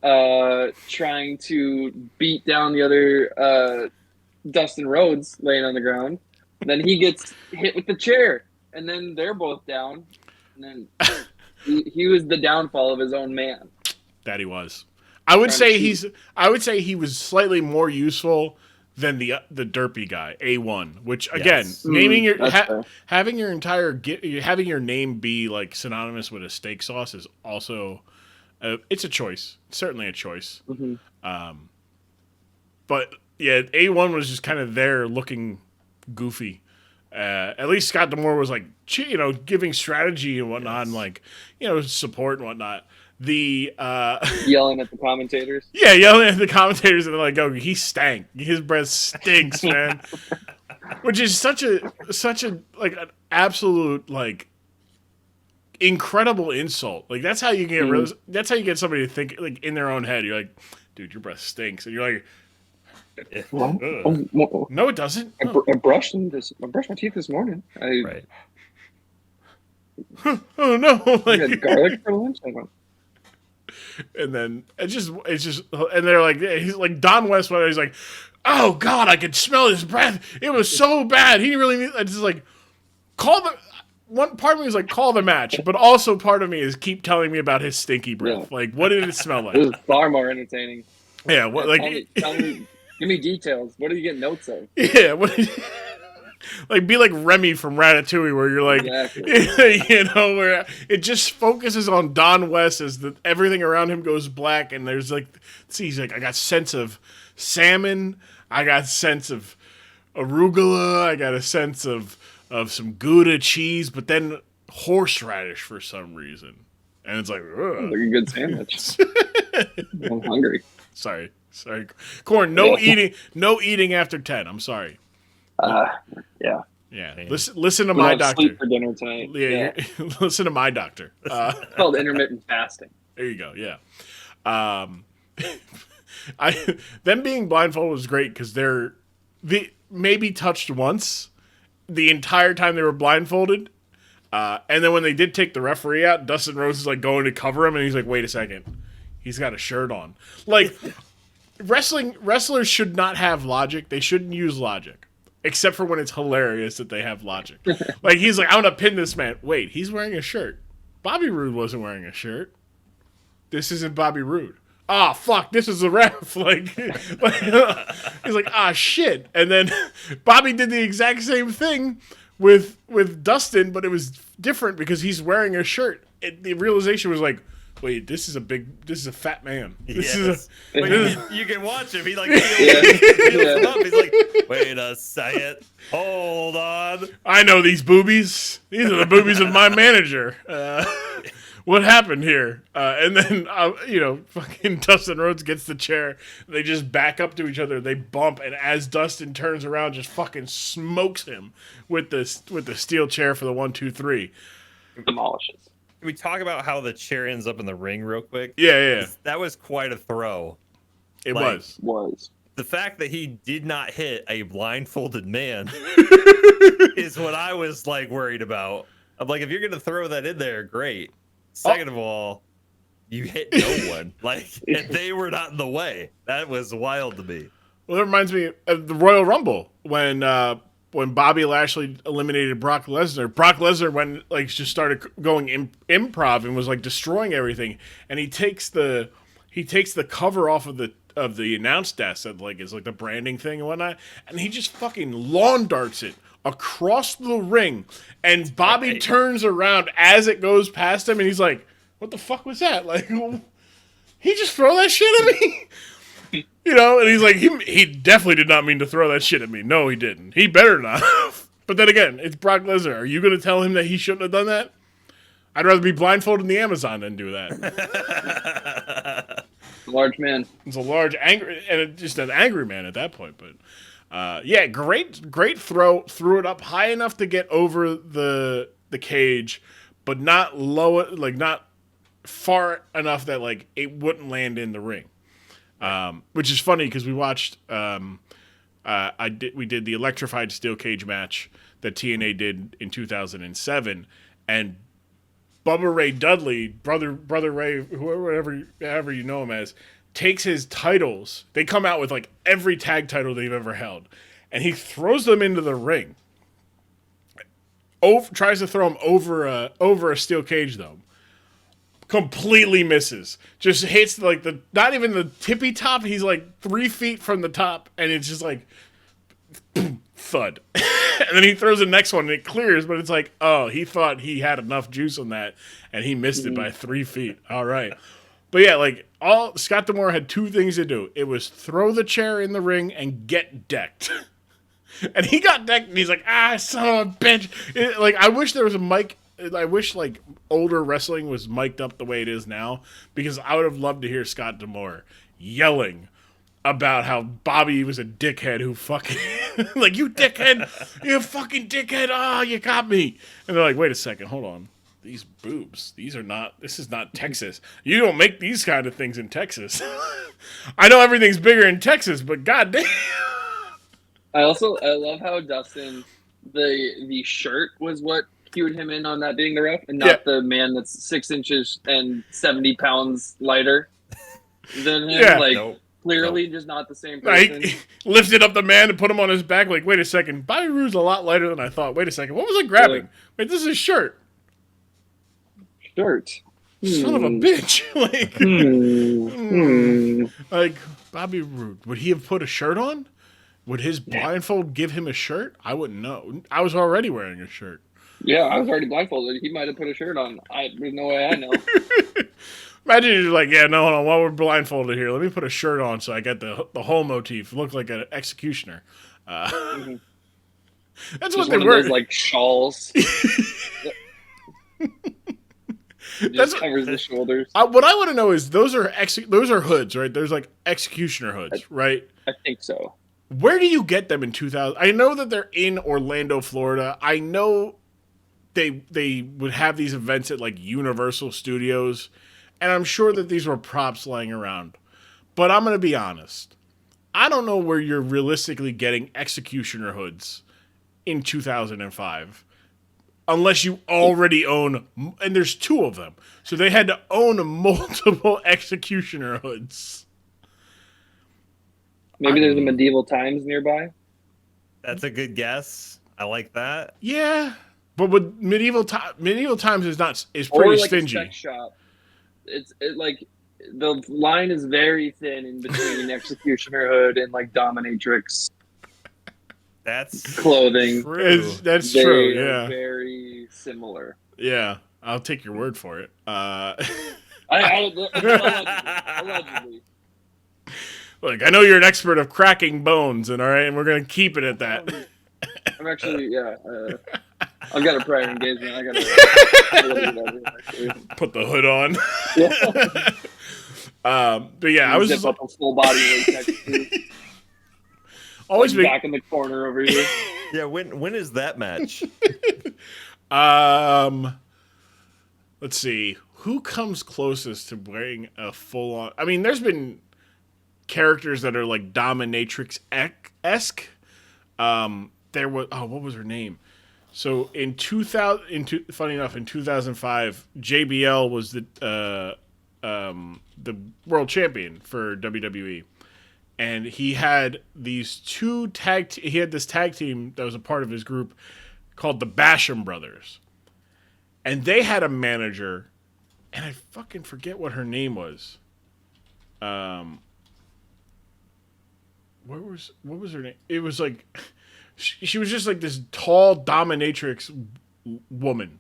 trying to beat down the other Dustin Rhodes laying on the ground. Then he gets hit with the chair, and then they're both down. And then he was the downfall of his own man. That he was. I would say he was slightly more useful than the derpy guy, A1. Which again, naming having your name be like synonymous with a steak sauce is also it's a choice. It's certainly a choice. Mm-hmm. But yeah, A1 was just kind of there looking goofy. At least Scott D'Amore was like, giving strategy and whatnot, and like, support and whatnot. The yelling at the commentators. Yeah, yelling at the commentators, and they're like, "Oh, he stank. His breath stinks, man." Which is such a like an absolute like incredible insult. Like that's how you get that's how you get somebody to think like in their own head. You're like, "Dude, your breath stinks," and you're like, "No, it doesn't." I brushed my teeth this morning. Right. Oh no! Like, you had garlic for lunch. And then it's just, and they're like, he's like Don West. He's like, oh God, I could smell his breath. It was so bad. He really needs. It's just like, one part of me is like, call the match, but also part of me is keep telling me about his stinky breath. Yeah. Like, what did it smell like? It was far more entertaining. Yeah, what like? Tell me, give me details. What do you get notes of? Yeah, like be like Remy from Ratatouille, where you're like, exactly. Where it just focuses on Don West as everything around him goes black, and there's like, he's like, I got sense of salmon, I got sense of arugula, I got a sense of some Gouda cheese, but then horseradish for some reason, and it's like, ugh. Like a good sandwich. I'm hungry. Sorry, Corn. No eating after 10. I'm sorry. Yeah. Listen to my doctor. Sleep for dinner tonight. Yeah. Listen to my doctor. It's called intermittent fasting. There you go. Yeah. Them being blindfolded was great because they maybe touched once the entire time they were blindfolded, And then when they did take the referee out, Dustin Rhodes is like going to cover him, and he's like, "Wait a second, he's got a shirt on." Like, wrestlers should not have logic. They shouldn't use logic, except for when it's hilarious that they have logic. Like, he's like, "I'm gonna pin this man." Wait, he's wearing a shirt. Bobby Roode wasn't wearing a shirt. This isn't Bobby Roode. Ah, fuck, this is the ref. Like, he's like, ah, shit. And then Bobby did the exact same thing with Dustin, but it was different because he's wearing a shirt. The realization was like, wait, this is a fat man. You can watch him. He like peels him up. He's like, wait a second, hold on. I know these boobies. These are the boobies of my manager. What happened here? And then, fucking Dustin Rhodes gets the chair. They just back up to each other. They bump, and as Dustin turns around, just fucking smokes him with the steel chair for the 1, 2, 3. Demolishes. Can we talk about how the chair ends up in the ring real quick? Yeah. That was quite a throw. It was. The fact that he did not hit a blindfolded man is what I was like worried about. I'm like, if you're gonna throw that in there, great. Second of all, you hit no one. Like, and they were not in the way. That was wild to me. Well, that reminds me of the Royal Rumble when Bobby Lashley eliminated Brock Lesnar. Brock Lesnar just started going improv and was like destroying everything. And he takes the cover off of the announce desk that is like the branding thing and whatnot, and he just fucking lawn darts it across the ring, and Bobby turns around as it goes past him, and he's like, "What the fuck was that? Like, he just throw that shit at me?" And he's like, he definitely did not mean to throw that shit at me. No, he didn't. He better not. But then again, it's Brock Lesnar. Are you going to tell him that he shouldn't have done that? I'd rather be blindfolded in the Amazon than do that. Large man. It's a large, angry, and just an angry man at that point. But great throw. Threw it up high enough to get over the cage, but not low, not far enough that it wouldn't land in the ring. Which is funny because we watched. We did the electrified steel cage match that TNA did in 2007, and Bubba Ray Dudley, brother Ray, however you know him as, takes his titles. They come out with every tag title they've ever held, and he throws them into the ring. Tries to throw them over a steel cage though. Completely misses. Just hits not even the tippy top. He's 3 feet from the top, and it's just boom, thud. And then he throws the next one, and it clears, but it's he thought he had enough juice on that, and he missed it by 3 feet. All right. But yeah, Scott D'Amore had two things to do. It was throw the chair in the ring and get decked. And he got decked, and he's like, son of a bitch. I wish there was a mic. I wish older wrestling was mic'd up the way it is now, because I would have loved to hear Scott D'Amore yelling about how Bobby was a dickhead who fucking you dickhead, you fucking dickhead, you got me. And they're like, wait a second, hold on. These boobs, this is not Texas. You don't make these kind of things in Texas. I know everything's bigger in Texas, but goddamn. I love how Dustin, the shirt was what cued him in on that being the ref, and not the man that's 6 inches and 70 pounds lighter than him. Yeah. Clearly just not the same person. He lifted up the man and put him on his back. Wait a second, Bobby Roode's a lot lighter than I thought. Wait a second, what was I grabbing? Wait, this is his shirt. Son of a bitch. Bobby Roode, would he have put a shirt on? Would his blindfold give him a shirt? I wouldn't know. I was already wearing a shirt. Yeah, I was already blindfolded. He might have put a shirt on. There's no way I know. Imagine you're hold on, while we're blindfolded here, let me put a shirt on so I get the whole motif. Look like an executioner. That's just what they one were. of those, shawls. Just covers the shoulders. What I want to know is those are hoods, right? There's executioner hoods, right? I think so. Where do you get them in 2000? I know that they're in Orlando, Florida. I know they would have these events at Universal Studios, and I'm sure that these were props lying around. But I'm going to be honest. I don't know where you're realistically getting executioner hoods in 2005. unless you already own, and there's 2 of them. So they had to own multiple executioner hoods. Maybe there's a medieval times nearby. That's a good guess. I like that. Yeah, but with medieval times is pretty Or like stingy. a sex shop. Like the line is very thin in between executioner hood and like dominatrix That's clothing. true. That's They true. are Yeah, very similar. yeah. I'll take your word for it. Allegedly. Look, I know you're an expert of cracking bones, and we're gonna keep it at that. I'm actually, I've got a prior engagement. I gotta Put the hood on. Yeah. But yeah, I was zip just up a full body latex suit. always been. Back in the corner over here. Yeah, when is that match? Let's see. Who comes closest to wearing a full on? I mean, there's been characters that are like dominatrix-esque. There was what was her name? So in 2000, funny enough, in 2005, JBL was the world champion for WWE, and he had these 2 he had this tag team that was a part of his group called the Basham Brothers, and they had a manager, and I fucking forget what her name was. What was her name? It was like she was just like this tall dominatrix woman.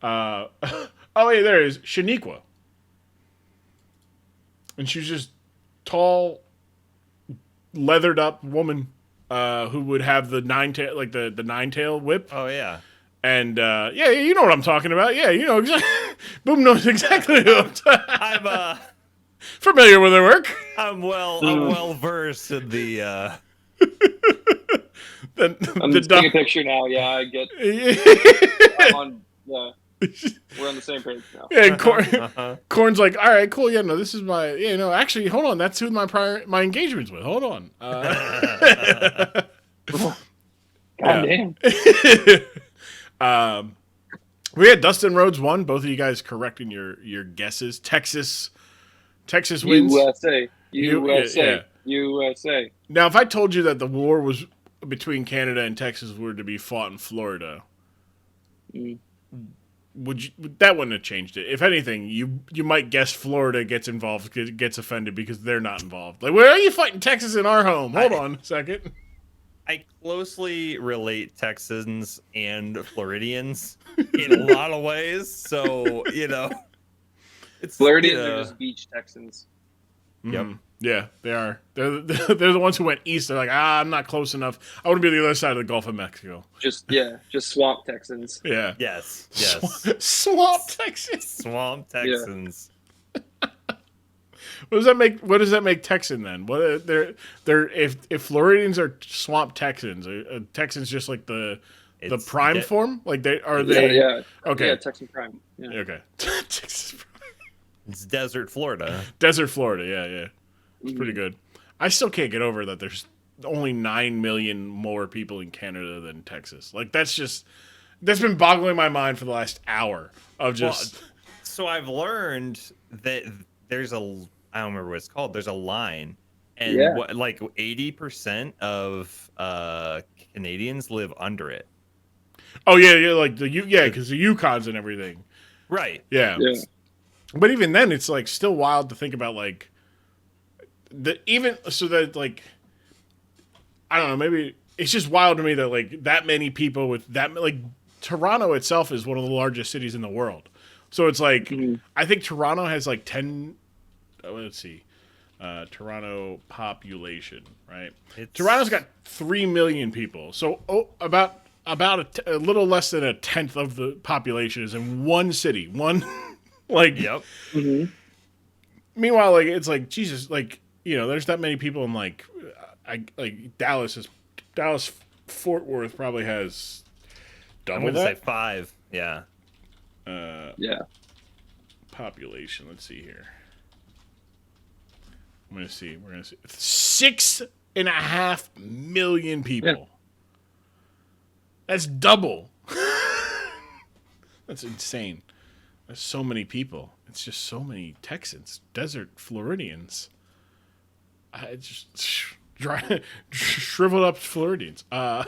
Oh yeah, there it is, Shaniqua. And she was just tall, leathered up woman who would have the 9-tail, like the 9-tail whip. Oh yeah. And yeah, you know what I'm talking about. Yeah, you know exactly. Boom knows exactly who I'm familiar with her work. I'm well versed in the I'm the taking a picture now. Yeah, I get. I'm on. Yeah, we're on the same page now. Yeah, Corn's like, all right, cool. Yeah, no, this is my. Yeah, no, actually, hold on. That's who my engagement's with. Hold on. God damn. We had Dustin Rhodes won. Both of you guys correcting your guesses. Texas wins. USA. Yeah. USA. Now, if I told you that the war was between Canada and Texas were to be fought in Florida, that wouldn't have changed it. If anything, you might guess Florida gets involved, gets offended because they're not involved. Like, where are you fighting Texas in our home? Hold on a second. I closely relate Texans and Floridians in a lot of ways, so it's Floridians are just beach Texans. Yep. Yeah, they are. They're the ones who went east. They're like, I'm not close enough. I want to be on the other side of the Gulf of Mexico. Just swamp Texans. Yeah. Yes. Swamp Texans. Swamp Texans. What does that make Texan then? What they're if Floridians are swamp Texans, are Texans just like the prime form? Like they Yeah. Okay. Yeah, Texan prime. Yeah. Okay. Texas prime. It's desert Florida. Desert Florida. Yeah. It's pretty good. I still can't get over that there's only 9 million more people in Canada than Texas. Like that's been boggling my mind for the last hour of just. Well, so I've learned that there's I don't remember what it's called. There's a line, and like 80% of Canadians live under it. Oh yeah, like because the Yukons and everything. Right. Yeah. But even then, it's like still wild to think about like. Like I don't know, maybe it's just wild to me that like that many people with that like Toronto itself is one of the largest cities in the world, so it's like I think Toronto has like 10. Let's see, Toronto population, right? Toronto's got 3 million people, so about a little less than a tenth of the population is in one city, like Yep. Meanwhile, like it's like Jesus, like. There's that many people in like Dallas Fort Worth probably has double I'm that. gonna say 5. Yeah. Population. Let's see here. We're gonna see 6.5 million people. Yeah. That's double. That's insane. There's so many people. It's just so many Texans, desert Floridians. I just shriveled up Floridians. So,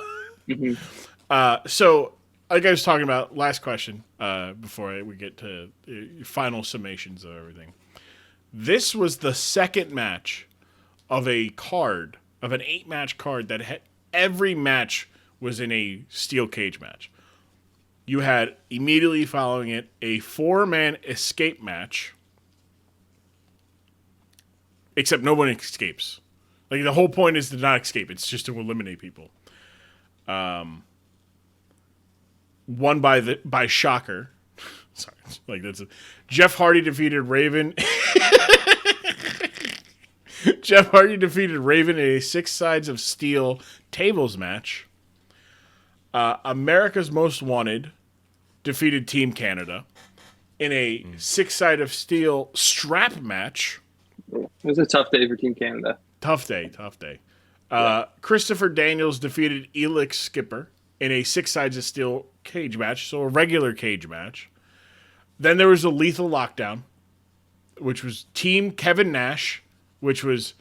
like I was talking about, last question before we get to final summations of everything. This was the second match of a card, of an 8-match card that had every match was in a steel cage match. You had immediately following it a 4-man escape match, except no one escapes. Like, the whole point is to not escape. It's just to eliminate people. Won by Shocker. Sorry, like that's Jeff Hardy defeated Raven. Jeff Hardy defeated Raven in a 6 sides of steel tables match. America's Most Wanted defeated Team Canada in a 6 side of steel strap match. It was a tough day for Team Canada. Tough day. Christopher Daniels defeated Elix Skipper in a 6 sides of steel cage match, so a regular cage match. Then there was a lethal lockdown, which was Team Kevin Nash, which was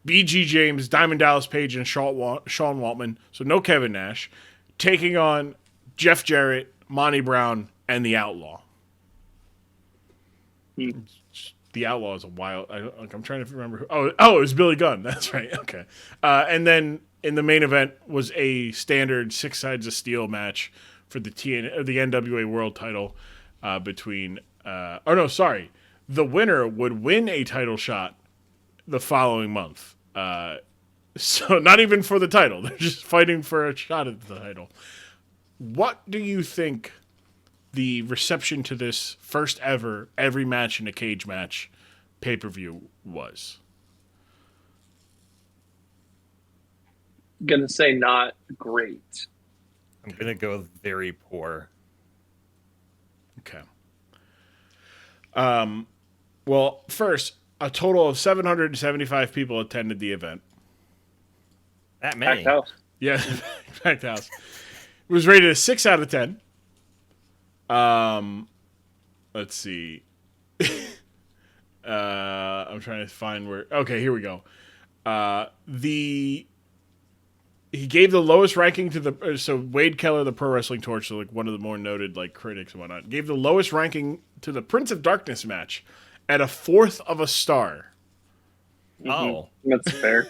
BG James, Diamond Dallas Page, and Sean Waltman, so no Kevin Nash, taking on Jeff Jarrett, Monty Brown, and The Outlaw. The Outlaw is a wild... I'm trying to remember who... Oh, it was Billy Gunn. That's right. Okay. And then in the main event was a standard 6 sides of steel match for the NWA World title between... The winner would win a title shot the following month. So not even for the title. They're just fighting for a shot at the title. What do you think the reception to this first ever every match in a cage match pay-per-view was? Gonna say not great. I'm gonna go very poor. Okay. Well, first, a total of 775 people attended the event. That many? Packed house. Yeah, packed house. It was rated a 6 out of 10. Let's see. I'm trying to find where... Okay, here we go. He gave the lowest ranking to the... So Wade Keller, the Pro Wrestling Torch, so like one of the more noted like critics and whatnot, gave the lowest ranking to the Prince of Darkness match at a 4th of a star. Oh. That's fair.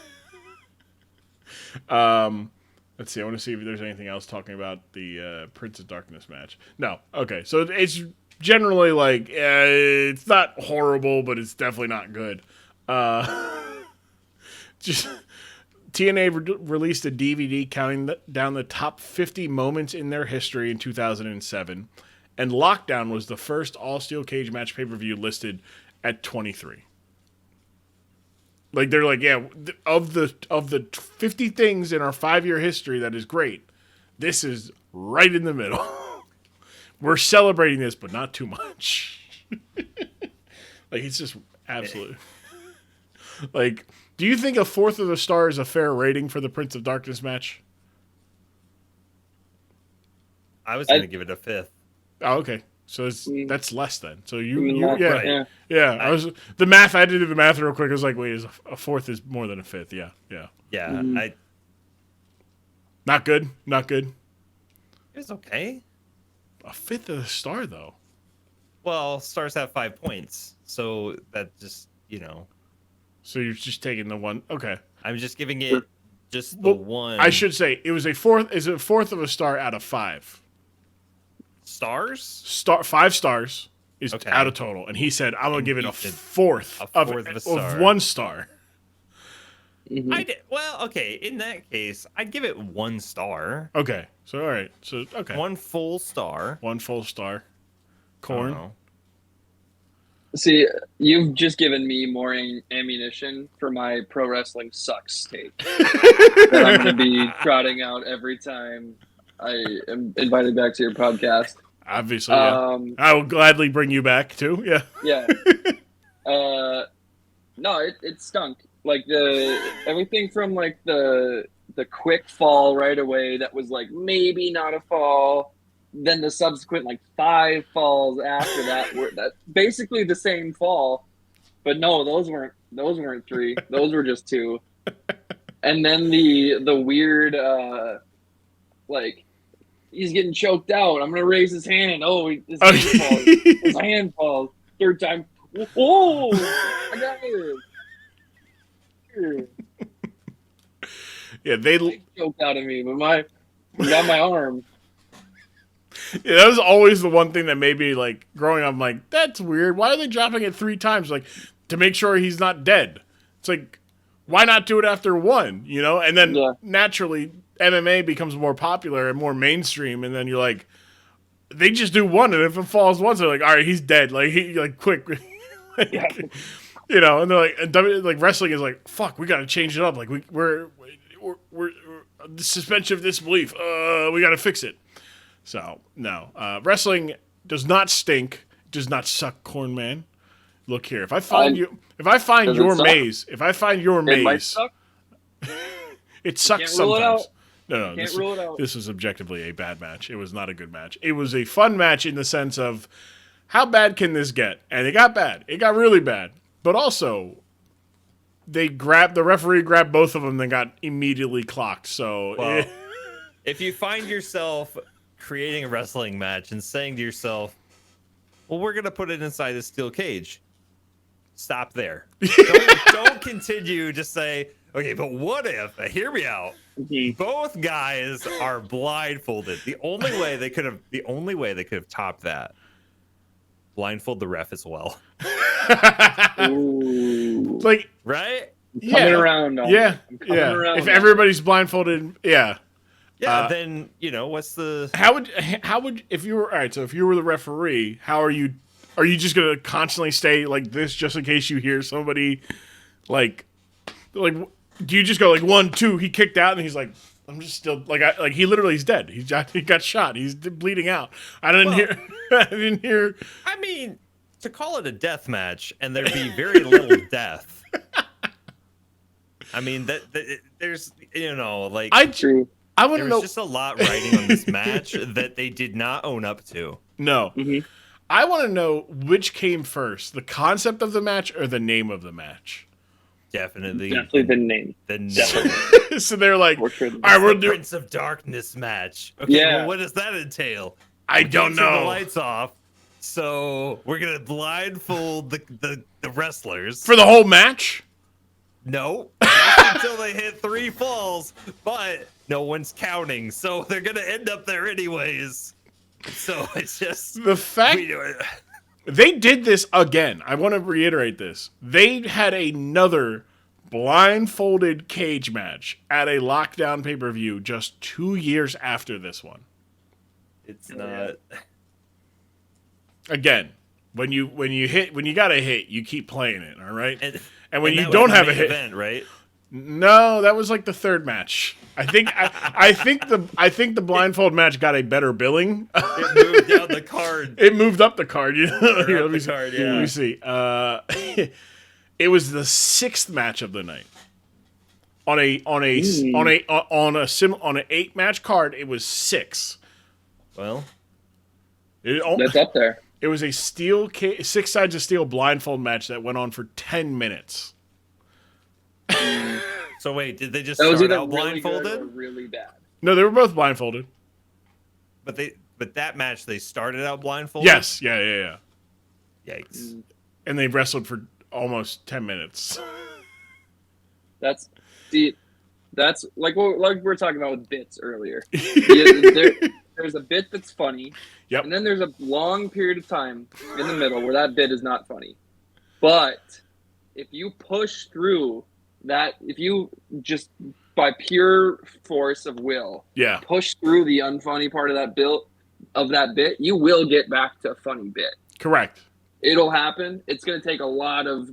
Let's see. I want to see if there's anything else talking about the Prince of Darkness match. No. Okay. So it's generally like it's not horrible, but it's definitely not good. Just TNA released a DVD counting down the top 50 moments in their history in 2007, and Lockdown was the first all steel cage match pay-per-view listed at 23. Like they're like, yeah, of the 50 things in our 5-year history that is great, this is right in the middle. We're celebrating this, but not too much. Like it's just absolute. Like, do you think a 4th of a star is a fair rating for the Prince of Darkness match? I was gonna give it a 5th. Oh, okay. So that's less then. So Right. Yeah. The math. I had to do the math real quick. I was like, wait, is a 4th is more than a 5th? Yeah. Yeah, Mhm. Not good. It was okay. A 5th of a star though. Well, stars have 5 points, so that just So you're just taking the one. Okay. I'm just giving it just the one. I should say it was a 4th. Is a 4th of a star out of 5 stars. 5 stars is Okay. out of total, and he said I'm gonna give it a 4th of a star. of 1 star. Mhm. Okay. In that case, I'd give it 1 star. Okay. So all right. So okay. 1 full star. 1 full star. I Corn. don't know. See, you've just given me more ammunition for my pro wrestling sucks take that I'm going to be trotting out every time I am invited back to your podcast. Obviously, yeah. I will gladly bring you back too. Yeah. Yeah. No, it stunk. Like everything from like the quick fall right away that was like maybe not a fall, then the subsequent like 5 falls after that were that basically the same fall, but no, those weren't 3. Those were just 2. And then the weird like he's getting choked out. I'm gonna raise his hand. Oh, his hand falls. His hand falls. 3rd time. Oh, I got it. Yeah, they choked out of me, but got my arm. Yeah, that was always the one thing that made me, like, growing up, I'm like, that's weird. Why are they dropping it 3 times? Like, to make sure he's not dead. It's like, why not do it after 1, you know? And then naturally, MMA becomes more popular and more mainstream, and then you're like, they just do 1, and if it falls once, they're like, all right, he's dead. Like quick. You know, and they're like, like, wrestling is like, fuck, we got to change it up. Like, we're the suspension of disbelief. We got to fix it. So, no. Wrestling does not stink, does not suck, Cornman. Look here. If I find your maze, It might suck. It sucks sometimes. No, this was objectively a bad match. It was not a good match. It was a fun match in the sense of, how bad can this get? And it got bad. It got really bad. But also, the referee grabbed both of them and got immediately clocked. So, well, if you find yourself creating a wrestling match and saying to yourself, well, we're going to put it inside a steel cage, stop there. Don't continue to say, okay, but what if, hear me out, both guys are blindfolded. The only way they could have topped that, blindfold the ref as well. Ooh. Like, right? Coming around. Yeah. If everybody's blindfolded, yeah. Yeah, then, you know, what's the... How would, if you were, all right, so if you were the referee, are you just going to constantly stay like this just in case you hear somebody, like, do you just go like 1, 2, he kicked out and he's like, I'm just still, like he literally is dead. He got shot. He's bleeding out. I didn't hear. I mean, to call it a death match and there be very little death. I mean, there's, you know, like... I want to know. There's just a lot riding on this match that they did not own up to. No. Mm-hmm. I want to know which came first, the concept of the match or the name of the match. Definitely the name. Definitely. So they're like, all right, we'll do Prince of Darkness match. Okay, well, what does that entail? I don't know. Turn the lights off. So we're gonna blindfold the wrestlers for the whole match. No, until they hit 3 falls, but no one's counting, so they're gonna end up there anyways. So it's just the fact they did this again. I want to reiterate this. They had another blindfolded cage match at a lockdown pay-per-view just 2 years after this one. It's not. Again, when you got a hit, you keep playing it, all right? And when you don't have a hit, event, right? No, that was like the 3rd match. I think the blindfold match got a better billing. It moved down the card. It moved up the card. You know? Here, let me see. It was the 6th match of the night. On an 8-match card, it was 6. Well, that's up there. It was a 6 sides of steel blindfold match that went on for 10 minutes. So wait, did they just start out blindfolded? Really, really bad. No, they were both blindfolded. But that match they started out blindfolded? Yes, yeah. Yikes. And they wrestled for almost 10 minutes. That's like we're talking about with bits earlier. There's a bit that's funny. Yep. And then there's a long period of time in the middle where that bit is not funny. But if you push through that, if you just by pure force of will, push through the unfunny part of that bit, you will get back to a funny bit. Correct. It'll happen. It's going to take a lot of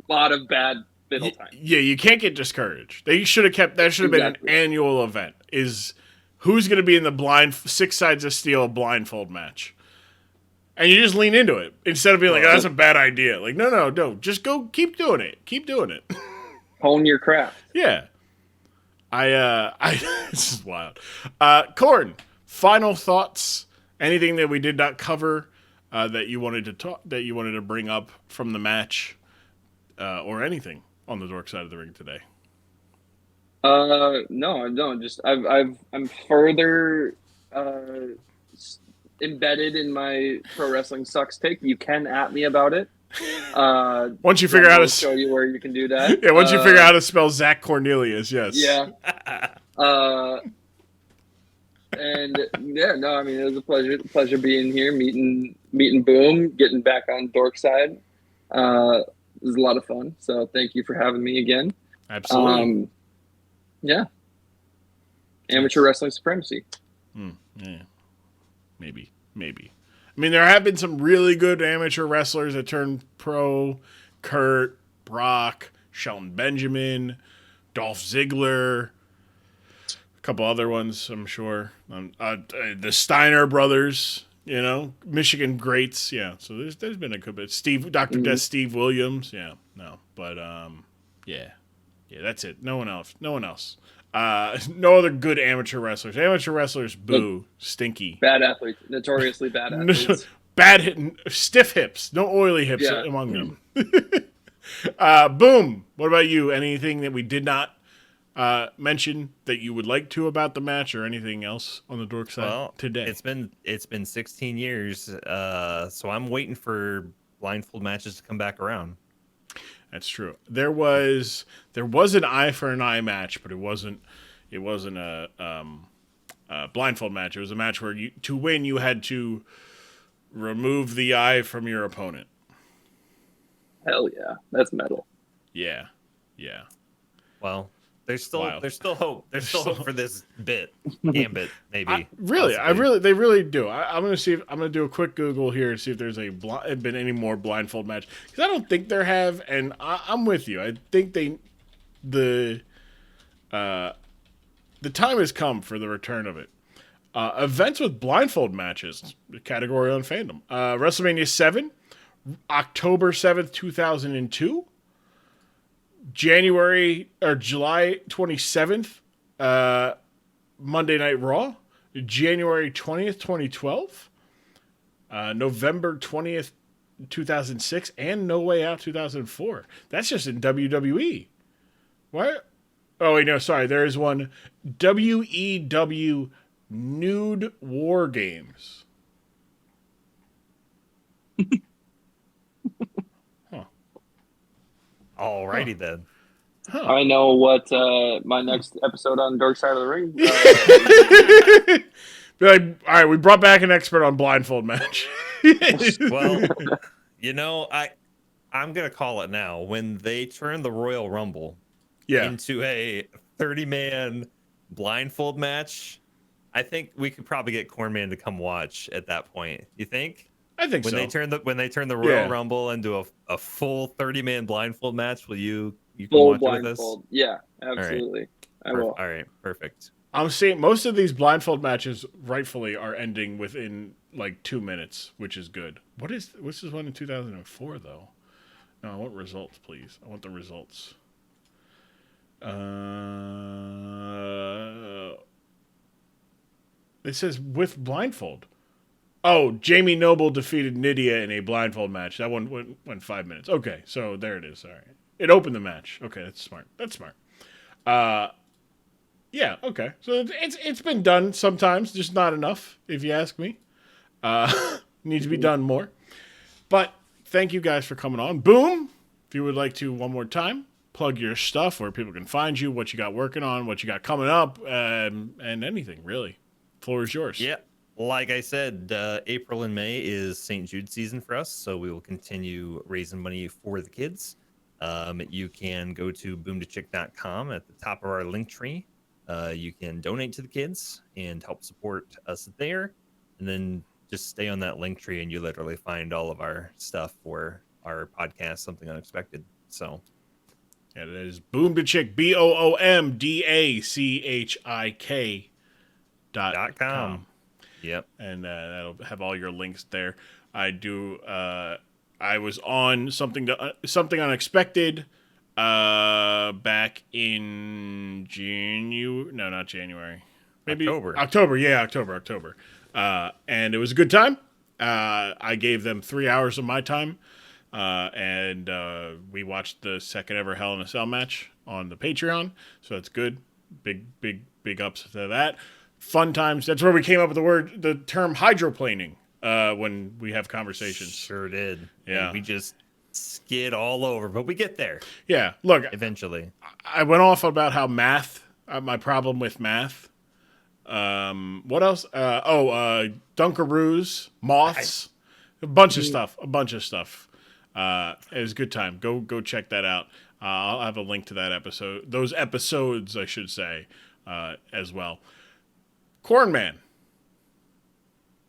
bad fiddle time. Yeah, you can't get discouraged. They should have kept. That should have been an annual event. Is who's going to be in the 6 sides of steel blindfold match? And you just lean into it instead of being like, oh, that's a bad idea. Like, no. Just go. Keep doing it. Hone your craft. Yeah. This is wild. Corn, final thoughts Anything that we did not cover that you wanted to bring up from the match, or anything on the Dork side of the ring today? No, I don't. Just I'm further embedded in my pro wrestling sucks take. You can at me about it. Once you figure out to show you where you can do that. Yeah, once you figure out how to spell Zach Cornelius, yes. Yeah. And yeah, no, I mean, it was a pleasure being here, meeting Boom, getting back on Dork side. It was a lot of fun. So thank you for having me again. Absolutely. Yeah. Amateur wrestling supremacy. Yeah. Maybe. I mean, there have been some really good amateur wrestlers that turned pro. Kurt, Brock, Shelton Benjamin, Dolph Ziggler, a couple other ones, I'm sure. The Steiner brothers, Michigan greats. Yeah, so there's been a good bit. Dr. Death, Steve Williams. Yeah, no, but yeah, that's it. No one else. No other good amateur wrestlers. Amateur wrestlers, boo, stinky. Bad athletes, notoriously bad athletes. Bad hitting, stiff hips, no oily hips among them. Boom. What about you? Anything that we did not mention that you would like to about the match, or anything else on the Dork side today? It's been 16 years, so I'm waiting for blindfold matches to come back around. That's true. There was an eye for an eye match, but it wasn't a blindfold match. It was a match where to win you had to remove the eye from your opponent. Hell yeah, that's metal. Yeah. Well, there's still hope. There's still hope for this gambit, maybe. They really do. I'm gonna do a quick Google here to see if there's been any more blindfold match, because I don't think there have, and I'm with you. I think the time has come for the return of it. Events with blindfold matches, the category on Fandom. WrestleMania 7, October 7th, 2002. July 27th, Monday Night Raw. January 20th, 2012. November 20th, 2006. And No Way Out 2004. That's just in WWE. What? Oh, wait, no, sorry. There is one. WEW Nude War Games. Alrighty then. Huh. I know what my next episode on Dark Side of the Ring. Be like, all right, we brought back an expert on blindfold match. Well, I'm gonna call it now. When they turn the Royal Rumble into a 30-man blindfold match, I think we could probably get Cornman to come watch at that point. You think? I think when so. When they turn the Royal Rumble into a full 30-man blindfold match, will you full watch blindfold? With us? Yeah, absolutely. I will. All right, perfect. I'm seeing most of these blindfold matches rightfully are ending within like 2 minutes, which is good. What's this one in 2004 though? No, I want results, please. I want the results. It says with blindfold. Oh, Jamie Noble defeated Nydia in a blindfold match. That one went 5 minutes. Okay, so there it is. All right. It opened the match. Okay, that's smart. Yeah, okay. So it's been done sometimes, just not enough, if you ask me. Needs to be done more. But thank you guys for coming on. Boom! If you would like to, one more time, plug your stuff, where people can find you, what you got working on, what you got coming up, and anything, really. Floor is yours. Yeah. Like I said, April and May is St. Jude season for us, so we will continue raising money for the kids. You can go to boomdachick.com at the top of our link tree. You can donate to the kids and help support us there. And then just stay on that link tree and you literally find all of our stuff for our podcast, Something Unexpected. So yeah, that is Boomdachick, BOOMDACHIK.com. Yep. And that'll have all your links there. I was on Something Unexpected back in January. No, not January. Maybe October. October. And it was a good time. I gave them 3 hours of my time. And we watched the second ever Hell in a Cell match on the Patreon. So that's good. Big ups to that. Fun times. That's where we came up with the term hydroplaning when we have conversations. Sure did. Yeah. And we just skid all over, but we get there. Yeah. Look, eventually. I went off about how my problem with math. What else? Dunkaroos, moths, a bunch of stuff. It was a good time. Go check that out. I'll have a link to that episode. Those episodes, I should say, as well. Cornman,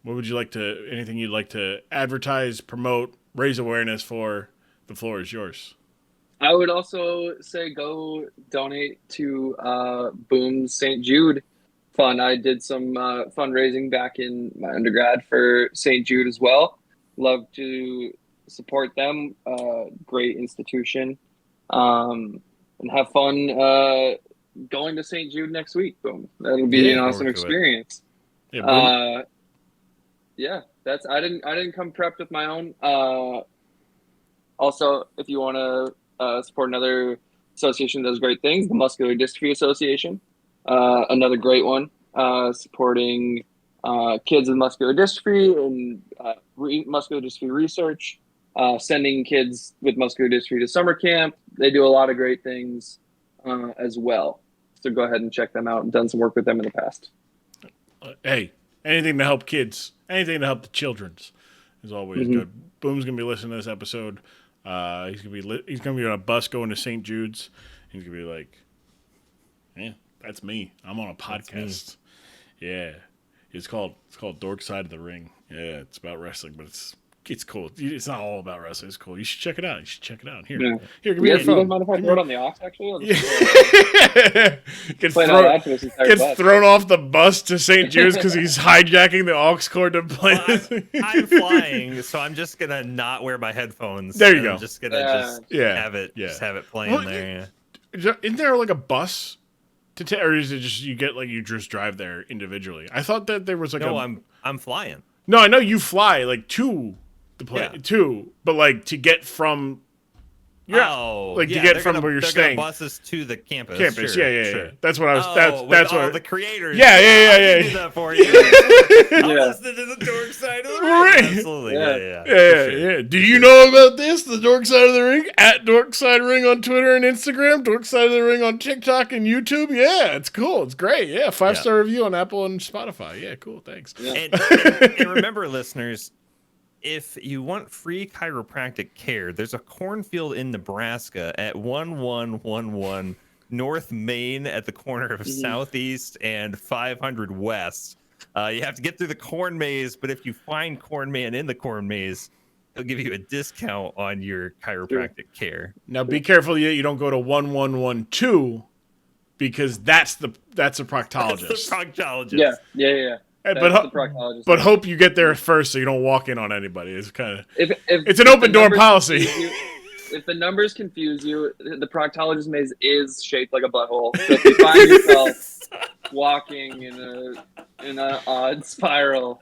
anything you'd like to advertise, promote, raise awareness for? The floor is yours. I would also say go donate to Boom's St. Jude Fund. I did some fundraising back in my undergrad for St. Jude as well. Love to support them. Great institution. And have fun going to St. Jude next week. Boom. That'll be an awesome experience. Yeah, that's I didn't come prepped with my own. Also, if you want to support another association that does great things, the Muscular Dystrophy Association, another great one, supporting kids with muscular dystrophy and muscular dystrophy research, sending kids with muscular dystrophy to summer camp. They do a lot of great things as well. So go ahead and check them out. I've done some work with them in the past. Hey, anything to help kids, anything to help the children's is always good. Boom's gonna be listening to this episode. He's gonna be on a bus going to St. Jude's. He's gonna be like, "Yeah, that's me. I'm on a podcast." Yeah, it's called Dork Side of the Ring. Yeah, it's about wrestling, but it's cool. It's not all about wrestling. It's cool. You should check it out. Here, give me your phone. You don't mind if I throw it on the aux, actually? Gets thrown off the bus to St. Jude's because he's hijacking the aux cord to play this. I'm flying, so I'm just going to not wear my headphones. There you go. I'm just going to have it playing there. Isn't there like a bus to or is it just you just drive there individually? I thought that there was like I'm flying. No, I know you fly like to the place too, but like to get from to get from where you're staying. Buses to the campus. Sure. Yeah. That's what I was. That's what the creators. Yeah. I do that for you. I'll listen to the Dork Side of the Ring. Absolutely. Yeah. Do you know about this? The Dork Side of the Ring at Dork Side Ring on Twitter and Instagram. Dork Side of the Ring on TikTok and YouTube. Yeah, it's cool. It's great. Yeah, 5-star review on Apple and Spotify. Yeah, cool. Thanks. Yeah. And remember, listeners, if you want free chiropractic care, there's a cornfield in Nebraska at 1111 North Main at the corner of Southeast and 500 West. You have to get through the corn maze, but if you find Cornman in the corn maze, he'll give you a discount on your chiropractic care. Now, be careful you don't go to 1112 because that's a proctologist. That's the proctologist. Yeah. But hope you get there first so you don't walk in on anybody. It's kind of it's an if open door policy. If the numbers confuse you, the proctologist maze is shaped like a butthole. So if you find yourself walking in an odd spiral,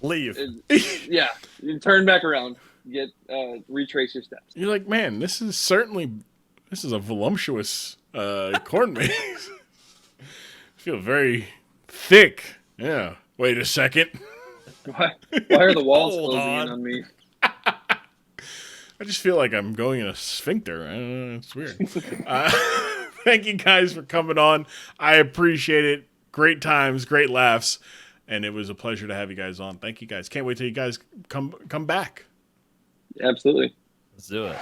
leave. You turn back around, retrace your steps. You're like, man, this is a voluptuous corn maze. I feel very thick. Yeah. Wait a second. Why are the walls closing in on me? I just feel like I'm going in a sphincter. I don't know. It's weird. Thank you guys for coming on. I appreciate it. Great times, great laughs, and it was a pleasure to have you guys on. Thank you guys. Can't wait till you guys come back. Absolutely. Let's do it.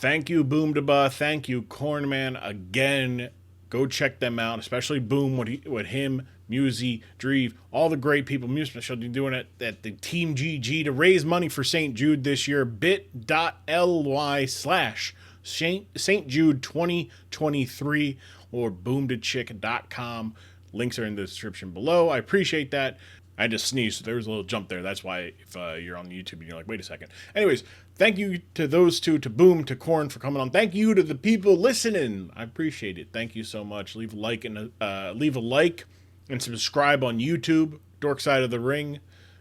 Thank you, Boomdabah. Thank you, Cornman. Again, go check them out, especially Boom, what him, Musy, Dreve, all the great people, Music Show, doing it at the Team GG to raise money for St. Jude this year. bit.ly/St. Jude 2023 or boomtochick.com. Links are in the description below. I appreciate that. I had to sneeze, so there was a little jump there. That's why if you're on YouTube and you're like, wait a second. Anyways, thank you to those two, to Boom, to Corn for coming on. Thank you to the people listening. I appreciate it. Thank you so much. Leave a like and subscribe on YouTube, Dork Side of the Ring.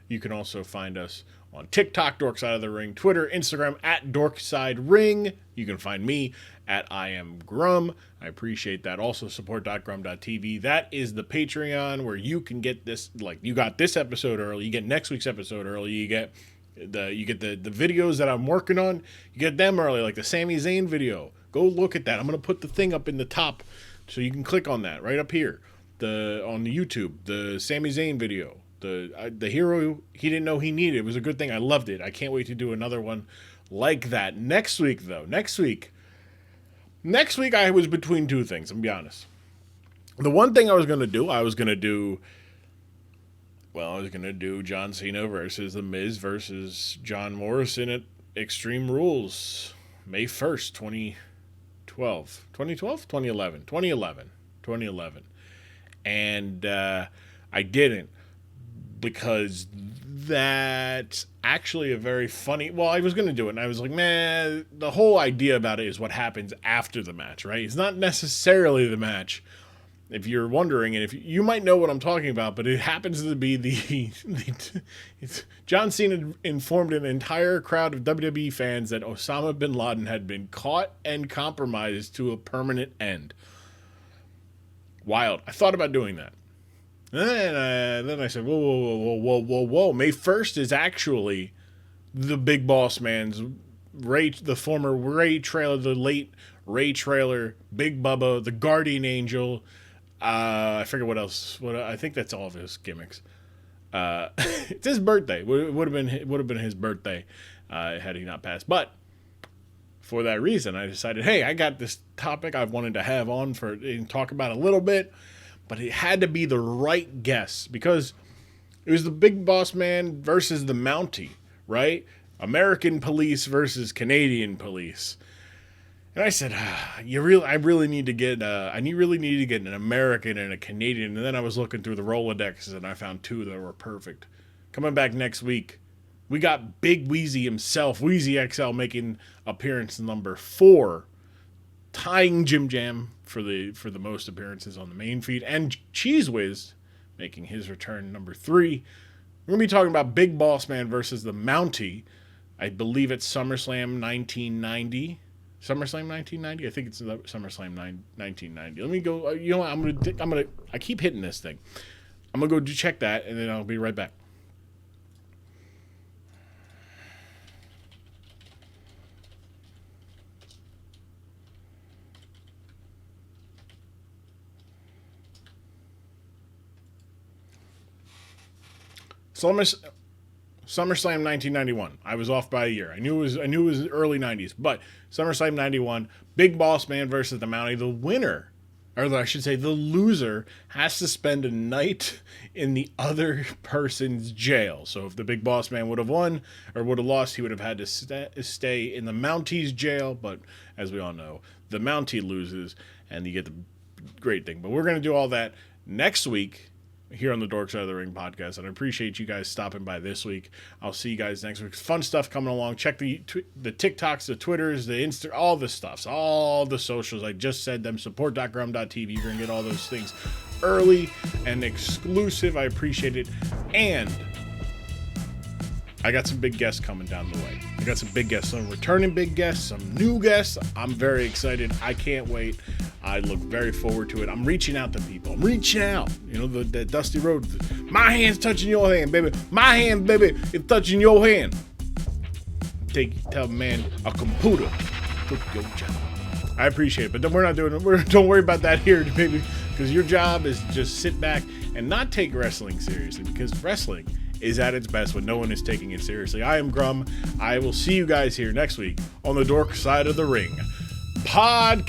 You can also find us on TikTok, Dork Side of the Ring, Twitter, Instagram, at Dork Side Ring. You can find me at I am Grumm. I appreciate that. Also, support.grumm.tv. That is the Patreon where you can get this, like, you got this episode early, you get next week's episode early, you get the videos that I'm working on, you get them early, like the Sami Zayn video. Go look at that. I'm going to put the thing up in the top so you can click on that right up here. On the YouTube, the Sami Zayn video. The hero he didn't know he needed. It was a good thing. I loved it. I can't wait to do another one like that. Next week, though. Next week I was between two things, I'm going to be honest. The one thing I was going to do John Cena versus The Miz versus John Morrison at Extreme Rules, May 1st, 2012. 2011. And I didn't, because that's actually a very funny... Well, I was going to do it, and I was like, man, the whole idea about it is what happens after the match, right? It's not necessarily the match, if you're wondering, and if you might know what I'm talking about, but it happens to be John Cena informed an entire crowd of WWE fans that Osama bin Laden had been caught and compromised to a permanent end. Wild. I thought about doing that. And then I said, whoa. May 1st is actually the Big Boss Man's the former Ray Trailer, the late Ray Trailer, Big Bubba, the Guardian Angel. I forget what else. I think that's all of his gimmicks. It's his birthday. It would have been his birthday had he not passed. But for that reason, I decided, hey, I got this topic I wanted to have on and talk about a little bit. But it had to be the right guess, because it was the Big Boss Man versus the Mountie, right? American police versus Canadian police. And I said, I really need to get an American and a Canadian. And then I was looking through the Rolodexes and I found two that were perfect. Coming back next week, we got Big Wheezy himself, Wheezy XL, making appearance number 4. Tying Jim Jam for the most appearances on the main feed, and Cheese Whiz making his return number 3. We're going to be talking about Big Boss Man versus the Mountie. I believe it's SummerSlam 1990. SummerSlam 1990? I think it's SummerSlam 1990. Let me go. You know what? I keep hitting this thing. I'm going to go check that, and then I'll be right back. SummerSlam 1991. I was off by a year. I knew it was early 90s, but SummerSlam 91, Big Boss Man versus the Mountie. The winner, or I should say the loser, has to spend a night in the other person's jail. So if the Big Boss Man would have won or would have lost, he would have had to stay in the Mountie's jail. But as we all know, the Mountie loses and you get the great thing. But we're going to do all that next week here on the Dork Side of the Ring podcast, and I appreciate you guys stopping by this week. I'll see you guys next week. Fun stuff coming along. Check the TikToks, the Twitters, the Insta, all the stuffs, all the socials. I just said them. Support.grumm.tv. You're going to get all those things early and exclusive. I appreciate it. And I got some big guests coming down the way. I got some big guests, some returning big guests, some new guests. I'm very excited. I can't wait. I look very forward to it. I'm reaching out to people. I'm reaching out. You know, the Dusty Rhodes. My hand's touching your hand, baby. My hand, baby, is touching your hand. Tell a man a computer took your job. I appreciate it, but we're not doing it. Don't worry about that here, baby, because your job is to just sit back and not take wrestling seriously, because wrestling is at its best when no one is taking it seriously. I am Grumm. I will see you guys here next week on the Dork Side of the Ring podcast.